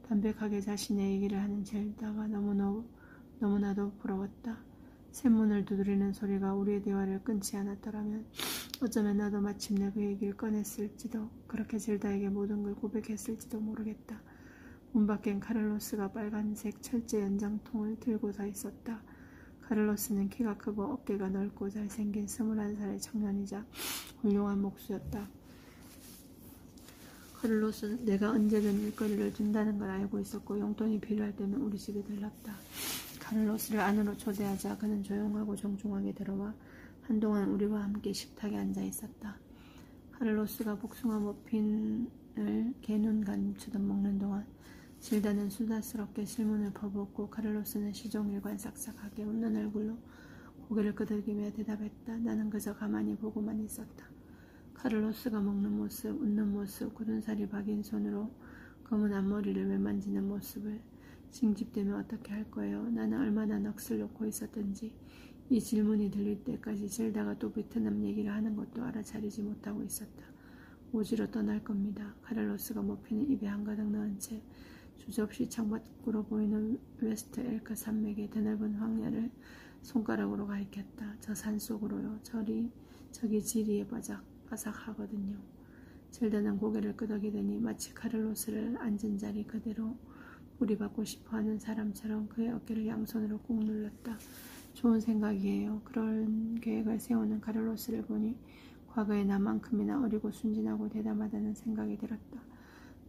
담백하게 자신의 얘기를 하는 젤다가 너무나도 부러웠다. 샘문을 두드리는 소리가 우리의 대화를 끊지 않았더라면 어쩌면 나도 마침내 그 얘기를 꺼냈을지도 그렇게 젤다에게 모든 걸 고백했을지도 모르겠다. 문 밖엔 카를로스가 빨간색 철제 연장통을 들고 서 있었다. 카를로스는 키가 크고 어깨가 넓고 잘생긴 21살의 청년이자 훌륭한 목수였다. 카를로스는 내가 언제든 일거리를 준다는 걸 알고 있었고 용돈이 필요할 때는 우리 집에 들렀다. 카를로스를 안으로 초대하자 그는 조용하고 정중하게 들어와 한동안 우리와 함께 식탁에 앉아 있었다. 카를로스가 복숭아 머핀을 개눈 감추듯 먹는 동안 질다는 수다스럽게 실문을 퍼붓고 카를로스는 시종일관 싹싹하게 웃는 얼굴로 고개를 끄덕이며 대답했다. 나는 그저 가만히 보고만 있었다. 카를로스가 먹는 모습, 웃는 모습, 굳은 살이 박인 손으로 검은 앞머리를 매만지는 모습을 징집되면 어떻게 할 거예요? 나는 얼마나 넋을 놓고 있었던지 이 질문이 들릴 때까지 젤다가 또 베트남 얘기를 하는 것도 알아차리지 못하고 있었다. 오지로 떠날 겁니다. 카를로스가 머핀을 입에 한가득 넣은 채 주저없이 창밖으로 보이는 웨스트 엘카 산맥의 드넓은 황야를 손가락으로 가리켰다. 저 산속으로요. 저기 지리에 바삭하거든요. 젤다는 고개를 끄덕이더니 마치 카를로스를 앉은 자리 그대로 뿌리받고 싶어하는 사람처럼 그의 어깨를 양손으로 꾹 눌렀다. 좋은 생각이에요. 그런 계획을 세우는 카를로스를 보니 과거에 나만큼이나 어리고 순진하고 대담하다는 생각이 들었다.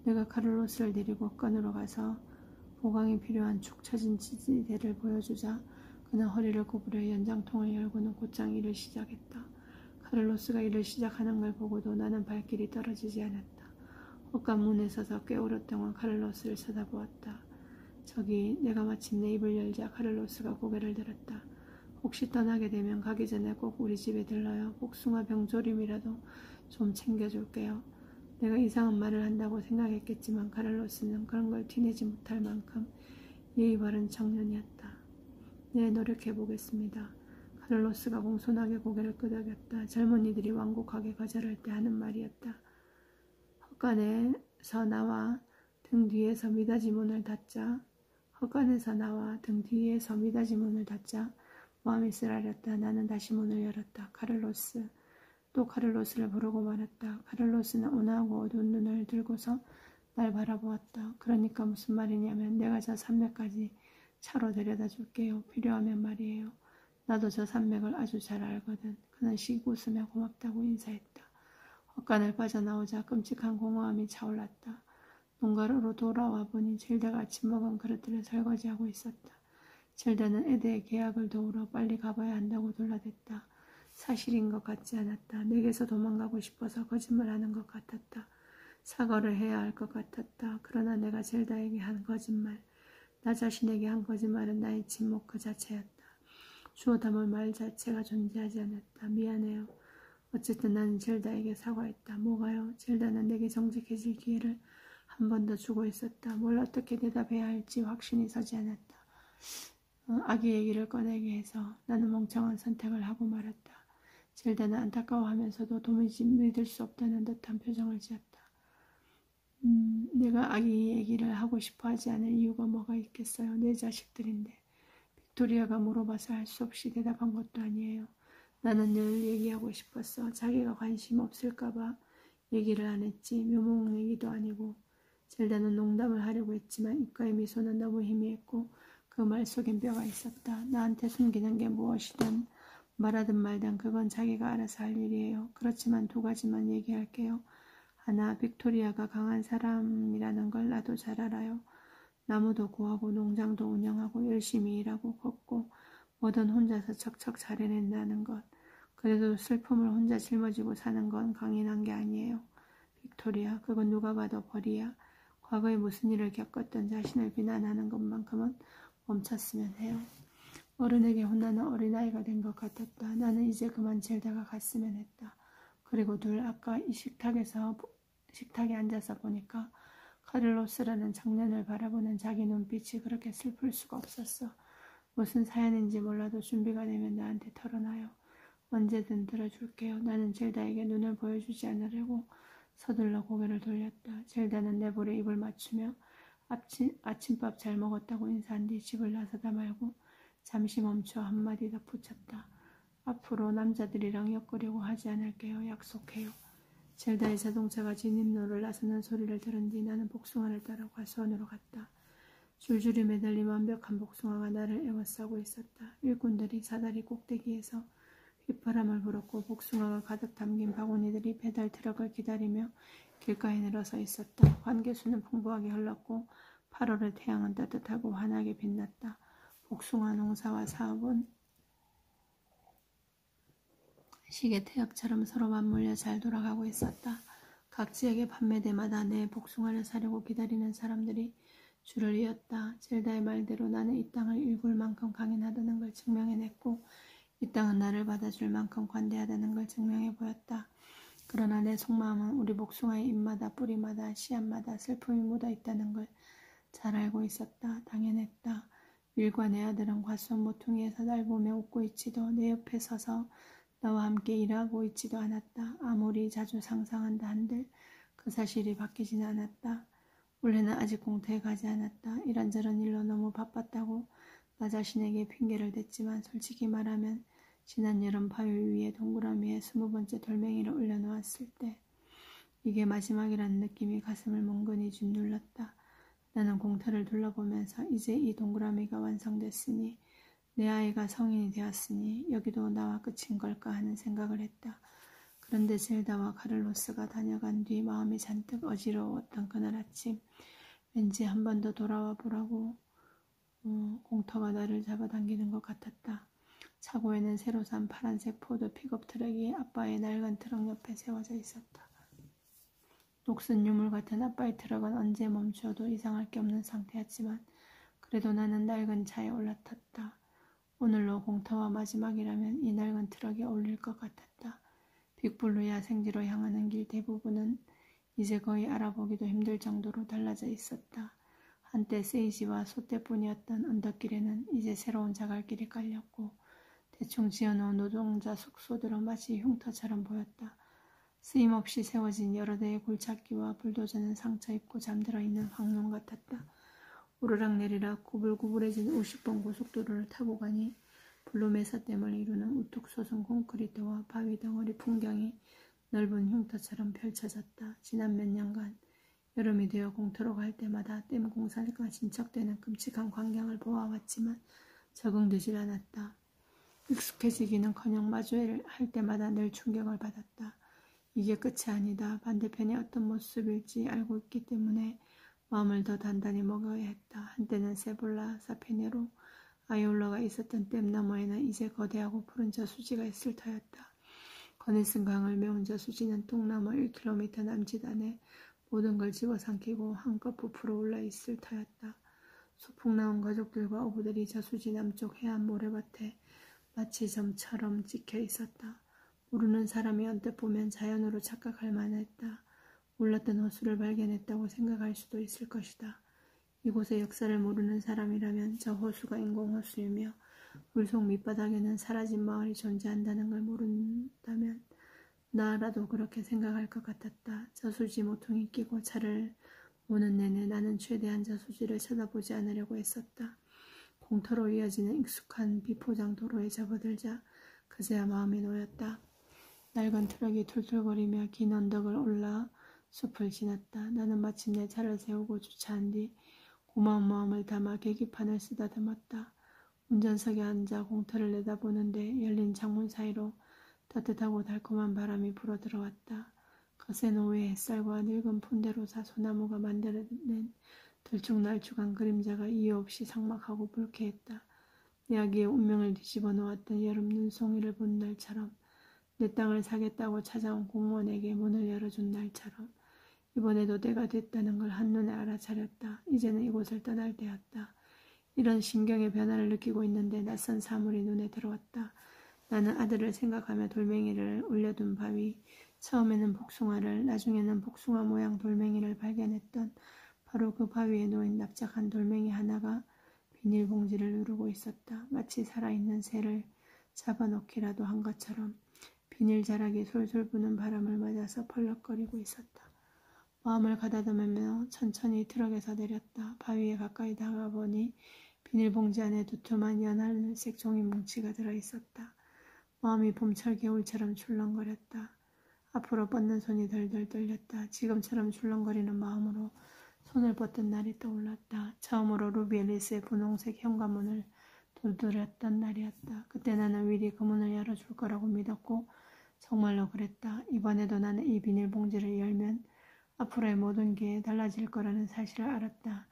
내가 카를로스를 데리고 건으로 가서 보강이 필요한 축 처진 지지대를 보여주자 그는 허리를 구부려 연장통을 열고는 곧장 일을 시작했다. 카를로스가 일을 시작하는 걸 보고도 나는 발길이 떨어지지 않았다. 헛간문에 서서 꽤 오랫동안 카를로스를 쳐다보았다. 저기 내가 마침내 입을 열자 카를로스가 고개를 들었다. 혹시 떠나게 되면 가기 전에 꼭 우리 집에 들러요. 복숭아 병조림이라도 좀 챙겨줄게요. 내가 이상한 말을 한다고 생각했겠지만 카를로스는 그런 걸 티내지 못할 만큼 예의 바른 청년이었다. 네, 노력해보겠습니다. 카를로스가 공손하게 고개를 끄덕였다. 젊은이들이 완곡하게 거절할 때 하는 말이었다. 헛간에서 나와 등 뒤에서 미닫이 문을 닫자. 헛간에서 나와 등 뒤에서 미닫이 문을 닫자. 마음이 쓰라렸다. 나는 다시 문을 열었다. 카를로스. 또 카를로스를 부르고 말았다. 카를로스는 온화하고 어두운 눈을 들고서 날 바라보았다. 그러니까 무슨 말이냐면 내가 저 산맥까지 차로 데려다 줄게요. 필요하면 말이에요. 나도 저 산맥을 아주 잘 알거든. 그는 씩 웃으며 고맙다고 인사했다. 헛간을 빠져나오자 끔찍한 공허함이 차올랐다. 농가로 돌아와 보니 젤다가 아침 먹은 그릇들을 설거지하고 있었다. 젤다는 에드의 계약을 도우러 빨리 가봐야 한다고 돌라댔다. 사실인 것 같지 않았다. 내게서 도망가고 싶어서 거짓말하는 것 같았다. 사과를 해야 할 것 같았다. 그러나 내가 젤다에게 한 거짓말, 나 자신에게 한 거짓말은 나의 침묵 그 자체였다. 주워 담을 말 자체가 존재하지 않았다. 미안해요. 어쨌든 나는 젤다에게 사과했다. 뭐가요? 젤다는 내게 정직해질 기회를 한 번 더 주고 있었다. 뭘 어떻게 대답해야 할지 확신이 서지 않았다. 아기 얘기를 꺼내게 해서 나는 멍청한 선택을 하고 말았다. 젤다는 안타까워하면서도 도무지 믿을 수 없다는 듯한 표정을 지었다. 내가 아기 얘기를 하고 싶어 하지 않을 이유가 뭐가 있겠어요. 내 자식들인데. 빅토리아가 물어봐서 할 수 없이 대답한 것도 아니에요. 나는 늘 얘기하고 싶었어. 자기가 관심 없을까봐 얘기를 안 했지. 묘목 얘기도 아니고. 젤다는 농담을 하려고 했지만 입가의 미소는 너무 희미했고 그 말 속엔 뼈가 있었다. 나한테 숨기는 게 무엇이든 말하든 말든 그건 자기가 알아서 할 일이에요. 그렇지만 두 가지만 얘기할게요. 하나, 빅토리아가 강한 사람이라는 걸 나도 잘 알아요. 나무도 구하고 농장도 운영하고 열심히 일하고 걷고 뭐든 혼자서 척척 잘 해낸다는 것. 그래도 슬픔을 혼자 짊어지고 사는 건 강인한 게 아니에요. 빅토리아, 그건 누가 봐도 벌이야. 과거에 무슨 일을 겪었던 자신을 비난하는 것만큼은 멈췄으면 해요. 어른에게 혼나는 어린아이가 된 것 같았다. 나는 이제 그만 젤다가 갔으면 했다. 그리고 아까 이 식탁에 앉아서 보니까 카를로스라는 청년을 바라보는 자기 눈빛이 그렇게 슬플 수가 없었어. 무슨 사연인지 몰라도 준비가 되면 나한테 털어놔요. 언제든 들어줄게요. 나는 젤다에게 눈을 보여주지 않으려고 서둘러 고개를 돌렸다. 젤다는 내 볼에 입을 맞추며 아침밥 잘 먹었다고 인사한 뒤 집을 나서다 말고 잠시 멈춰 한마디 덧붙였다. 앞으로 남자들이랑 엮으려고 하지 않을게요. 약속해요. 젤다의 자동차가 진입로를 나서는 소리를 들은 뒤 나는 복숭아를 따라 과수원으로 갔다. 줄줄이 매달린 완벽한 복숭아가 나를 에워싸고 있었다. 일꾼들이 사다리 꼭대기에서 휘파람을 불었고 복숭아가 가득 담긴 바구니들이 배달 트럭을 기다리며 길가에 늘어서 있었다. 관계수는 풍부하게 흘렀고 8월의 태양은 따뜻하고 환하게 빛났다. 복숭아 농사와 사업은 시계 태엽처럼 서로 맞물려 잘 돌아가고 있었다. 각 지역의 판매대마다 내 복숭아를 사려고 기다리는 사람들이 줄을 이었다. 젤다의 말대로 나는 이 땅을 일굴 만큼 강인하다는 걸 증명해냈고 이 땅은 나를 받아줄 만큼 관대하다는 걸 증명해 보였다. 그러나 내 속마음은 우리 복숭아의 잎마다 뿌리마다 씨앗마다 슬픔이 묻어있다는 걸 잘 알고 있었다. 당연했다. 윌과 내 아들은 과수원 모퉁이에서 날 보며 웃고 있지도 내 옆에 서서 나와 함께 일하고 있지도 않았다. 아무리 자주 상상한다 한들 그 사실이 바뀌지는 않았다. 올해는 아직 공터에 가지 않았다. 이런저런 일로 너무 바빴다고 나 자신에게 핑계를 댔지만 솔직히 말하면 지난 여름 바위 위에 동그라미에 20번째 돌멩이를 올려놓았을 때 이게 마지막이라는 느낌이 가슴을 멍근히 짓눌렀다. 나는 공터를 둘러보면서 이제 이 동그라미가 완성됐으니 내 아이가 성인이 되었으니 여기도 나와 끝인 걸까 하는 생각을 했다. 그런데 젤다와 카를로스가 다녀간 뒤 마음이 잔뜩 어지러웠던 그날 아침 왠지 한 번 더 돌아와 보라고 공터가 나를 잡아당기는 것 같았다. 차고에는 새로 산 파란색 포드 픽업 트럭이 아빠의 낡은 트럭 옆에 세워져 있었다. 녹슨 유물 같은 아빠의 트럭은 언제 멈추어도 이상할 게 없는 상태였지만 그래도 나는 낡은 차에 올라탔다. 오늘로 공터와 마지막이라면 이 낡은 트럭에 어울릴 것 같았다. 빅블루 야생지로 향하는 길 대부분은 이제 거의 알아보기도 힘들 정도로 달라져 있었다. 한때 세이지와 소떼뿐이었던 언덕길에는 이제 새로운 자갈길이 깔렸고 대충 지어놓은 노동자 숙소들은 마치 흉터처럼 보였다. 쓰임없이 세워진 여러 대의 굴착기와 불도저는 상처 입고 잠들어 있는 황룡 같았다. 오르락내리락 구불구불해진 50번 고속도로를 타고 가니 블루메사댐을 이루는 우뚝 솟은 콘크리트와 바위 덩어리 풍경이 넓은 흉터처럼 펼쳐졌다. 지난 몇 년간 여름이 되어 공터로 갈 때마다 댐 공사가 진척되는 끔찍한 광경을 보아왔지만 적응되질 않았다. 익숙해지기는커녕 마주할 때마다 늘 충격을 받았다. 이게 끝이 아니다. 반대편이 어떤 모습일지 알고 있기 때문에 마음을 더 단단히 먹어야 했다. 한때는 세볼라, 사페네로, 아이올라가 있었던 댐 너머에는 이제 거대하고 푸른 저수지가 있을 터였다. 거니슨 강을 메운 저수지는 뚝 넘어 1km 남짓 안에 모든 걸 집어삼키고 한껏 부풀어 올라 있을 터였다. 소풍 나온 가족들과 어부들이 저수지 남쪽 해안 모래밭에 마치 점처럼 찍혀 있었다. 모르는 사람이 언뜻 보면 자연으로 착각할 만했다. 몰랐던 호수를 발견했다고 생각할 수도 있을 것이다. 이곳의 역사를 모르는 사람이라면 저 호수가 인공호수이며 물속 밑바닥에는 사라진 마을이 존재한다는 걸 모른다면 나라도 그렇게 생각할 것 같았다. 저수지 모퉁이 끼고 차를 오는 내내 나는 최대한 저수지를 쳐다보지 않으려고 애썼다. 공터로 이어지는 익숙한 비포장 도로에 접어들자 그제야 마음이 놓였다. 낡은 트럭이 툴툴거리며 긴 언덕을 올라 숲을 지났다. 나는 마침내 차를 세우고 주차한 뒤 고마운 마음을 담아 계기판을 쓰다듬었다. 운전석에 앉아 공터를 내다보는데 열린 창문 사이로 따뜻하고 달콤한 바람이 불어들어왔다. 거센 오후의 햇살과 늙은 폰데로사 소나무가 만들어낸 들쭉날쭉한 그림자가 이유 없이 삭막하고 불쾌했다. 내 아기의 운명을 뒤집어 놓았던 여름 눈송이를 본 날처럼 내 땅을 사겠다고 찾아온 공무원에게 문을 열어준 날처럼 이번에도 때가 됐다는 걸 한눈에 알아차렸다. 이제는 이곳을 떠날 때였다. 이런 심경의 변화를 느끼고 있는데 낯선 사물이 눈에 들어왔다. 나는 아들을 생각하며 돌멩이를 올려둔 바위, 처음에는 복숭아를, 나중에는 복숭아 모양 돌멩이를 발견했던 바로 그 바위에 놓인 납작한 돌멩이 하나가 비닐봉지를 누르고 있었다. 마치 살아있는 새를 잡아놓기라도 한 것처럼 비닐 자락이 솔솔 부는 바람을 맞아서 펄럭거리고 있었다. 마음을 가다듬으며 천천히 트럭에서 내렸다. 바위에 가까이 다가보니 비닐봉지 안에 두툼한 연하늘색 종이 뭉치가 들어있었다. 마음이 봄철 겨울처럼 출렁거렸다. 앞으로 뻗는 손이 덜덜 떨렸다. 지금처럼 출렁거리는 마음으로 손을 뻗던 날이 떠올랐다. 처음으로 루비 앨리스의 분홍색 현관문을 두드렸던 날이었다. 그때 나는 미리 그 문을 열어줄 거라고 믿었고 정말로 그랬다. 이번에도 나는 이 비닐봉지를 열면 앞으로의 모든 게 달라질 거라는 사실을 알았다.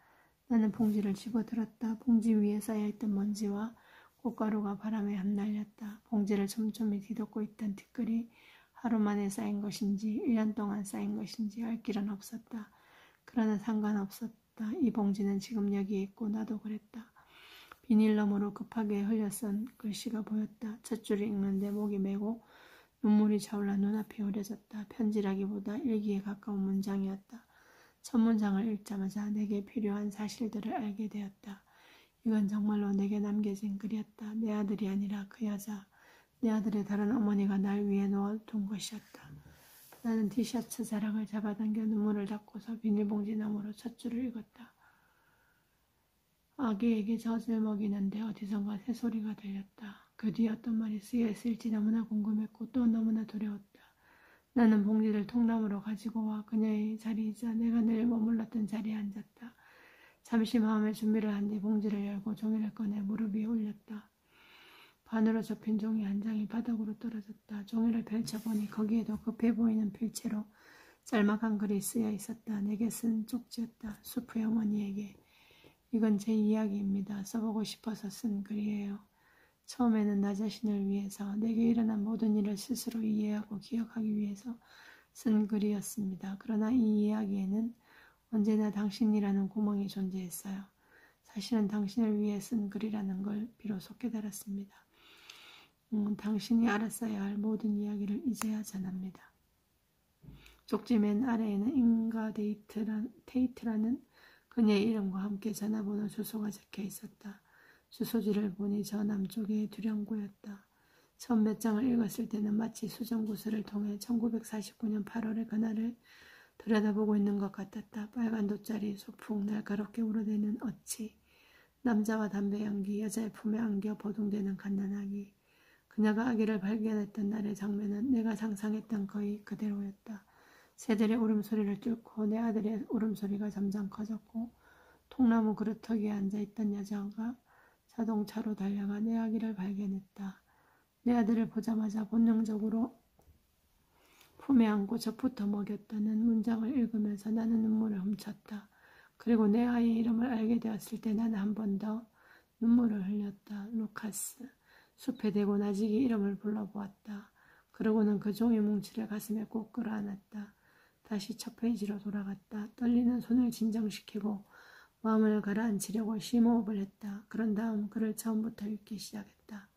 나는 봉지를 집어들었다. 봉지 위에 쌓여있던 먼지와 꽃가루가 바람에 흩날렸다. 봉지를 촘촘히 뒤덮고 있던 티끌이 하루 만에 쌓인 것인지 1년 동안 쌓인 것인지 알 길은 없었다. 그러나 상관없었다. 이 봉지는 지금 여기에 있고 나도 그랬다. 비닐 너머로 급하게 흘려쓴 글씨가 보였다. 첫 줄을 읽는데 목이 메고 눈물이 차올라 눈앞이 흐려졌다. 편지라기보다 일기에 가까운 문장이었다. 첫 문장을 읽자마자 내게 필요한 사실들을 알게 되었다. 이건 정말로 내게 남겨진 글이었다. 내 아들이 아니라 그 여자, 내 아들의 다른 어머니가 날 위해 놓아둔 것이었다. 나는 티셔츠 자락을 잡아당겨 눈물을 닦고서 비닐봉지 너머로 첫 줄을 읽었다. 아기에게 젖을 먹이는데 어디선가 새소리가 들렸다. 그 뒤에 어떤 말이 쓰여있을지 너무나 궁금했고 또 너무나 두려웠다. 나는 봉지를 통나무로 가지고 와 그녀의 자리이자 내가 늘 머물렀던 자리에 앉았다. 잠시 마음의 준비를 한 뒤 봉지를 열고 종이를 꺼내 무릎 위에 올렸다. 반으로 접힌 종이 한 장이 바닥으로 떨어졌다. 종이를 펼쳐보니 거기에도 급해 보이는 필체로 짤막한 글이 쓰여 있었다. 내게 쓴 쪽지였다. 수프의 어머니에게. 이건 제 이야기입니다. 써보고 싶어서 쓴 글이에요. 처음에는 나 자신을 위해서, 내게 일어난 모든 일을 스스로 이해하고 기억하기 위해서 쓴 글이었습니다. 그러나 이 이야기에는 언제나 당신이라는 구멍이 존재했어요. 사실은 당신을 위해 쓴 글이라는 걸 비로소 깨달았습니다. 당신이 알았어야 할 모든 이야기를 이제야 전합니다. 쪽지 맨 아래에는 테이트라는 그녀의 이름과 함께 전화번호 주소가 적혀 있었다. 주소지를 보니 저 남쪽의 두령구였다. 처음 몇 장을 읽었을 때는 마치 수정구슬을 통해 1949년 8월의 그날을 들여다보고 있는 것 같았다. 빨간 돗자리, 소풍, 날카롭게 우러대는 어치, 남자와 담배 연기, 여자의 품에 안겨 보동되는 갓난아기. 그녀가 아기를 발견했던 날의 장면은 내가 상상했던 거의 그대로였다. 새들의 울음소리를 뚫고 내 아들의 울음소리가 점점 커졌고 통나무 그루터기에 앉아있던 여자가 자동차로 달려가 내 아기를 발견했다. 내 아들을 보자마자 본능적으로 품에 안고 젖부터 먹였다는 문장을 읽으면서 나는 눈물을 훔쳤다. 그리고 내 아이의 이름을 알게 되었을 때 나는 한 번 더 눈물을 흘렸다. 루카스. 숲에 대고 나직이 이름을 불러보았다. 그러고는 그 종이 뭉치를 가슴에 꼭 끌어안았다. 다시 첫 페이지로 돌아갔다. 떨리는 손을 진정시키고 마음을 가라앉히려고 심호흡을 했다. 그런 다음 글을 처음부터 읽기 시작했다.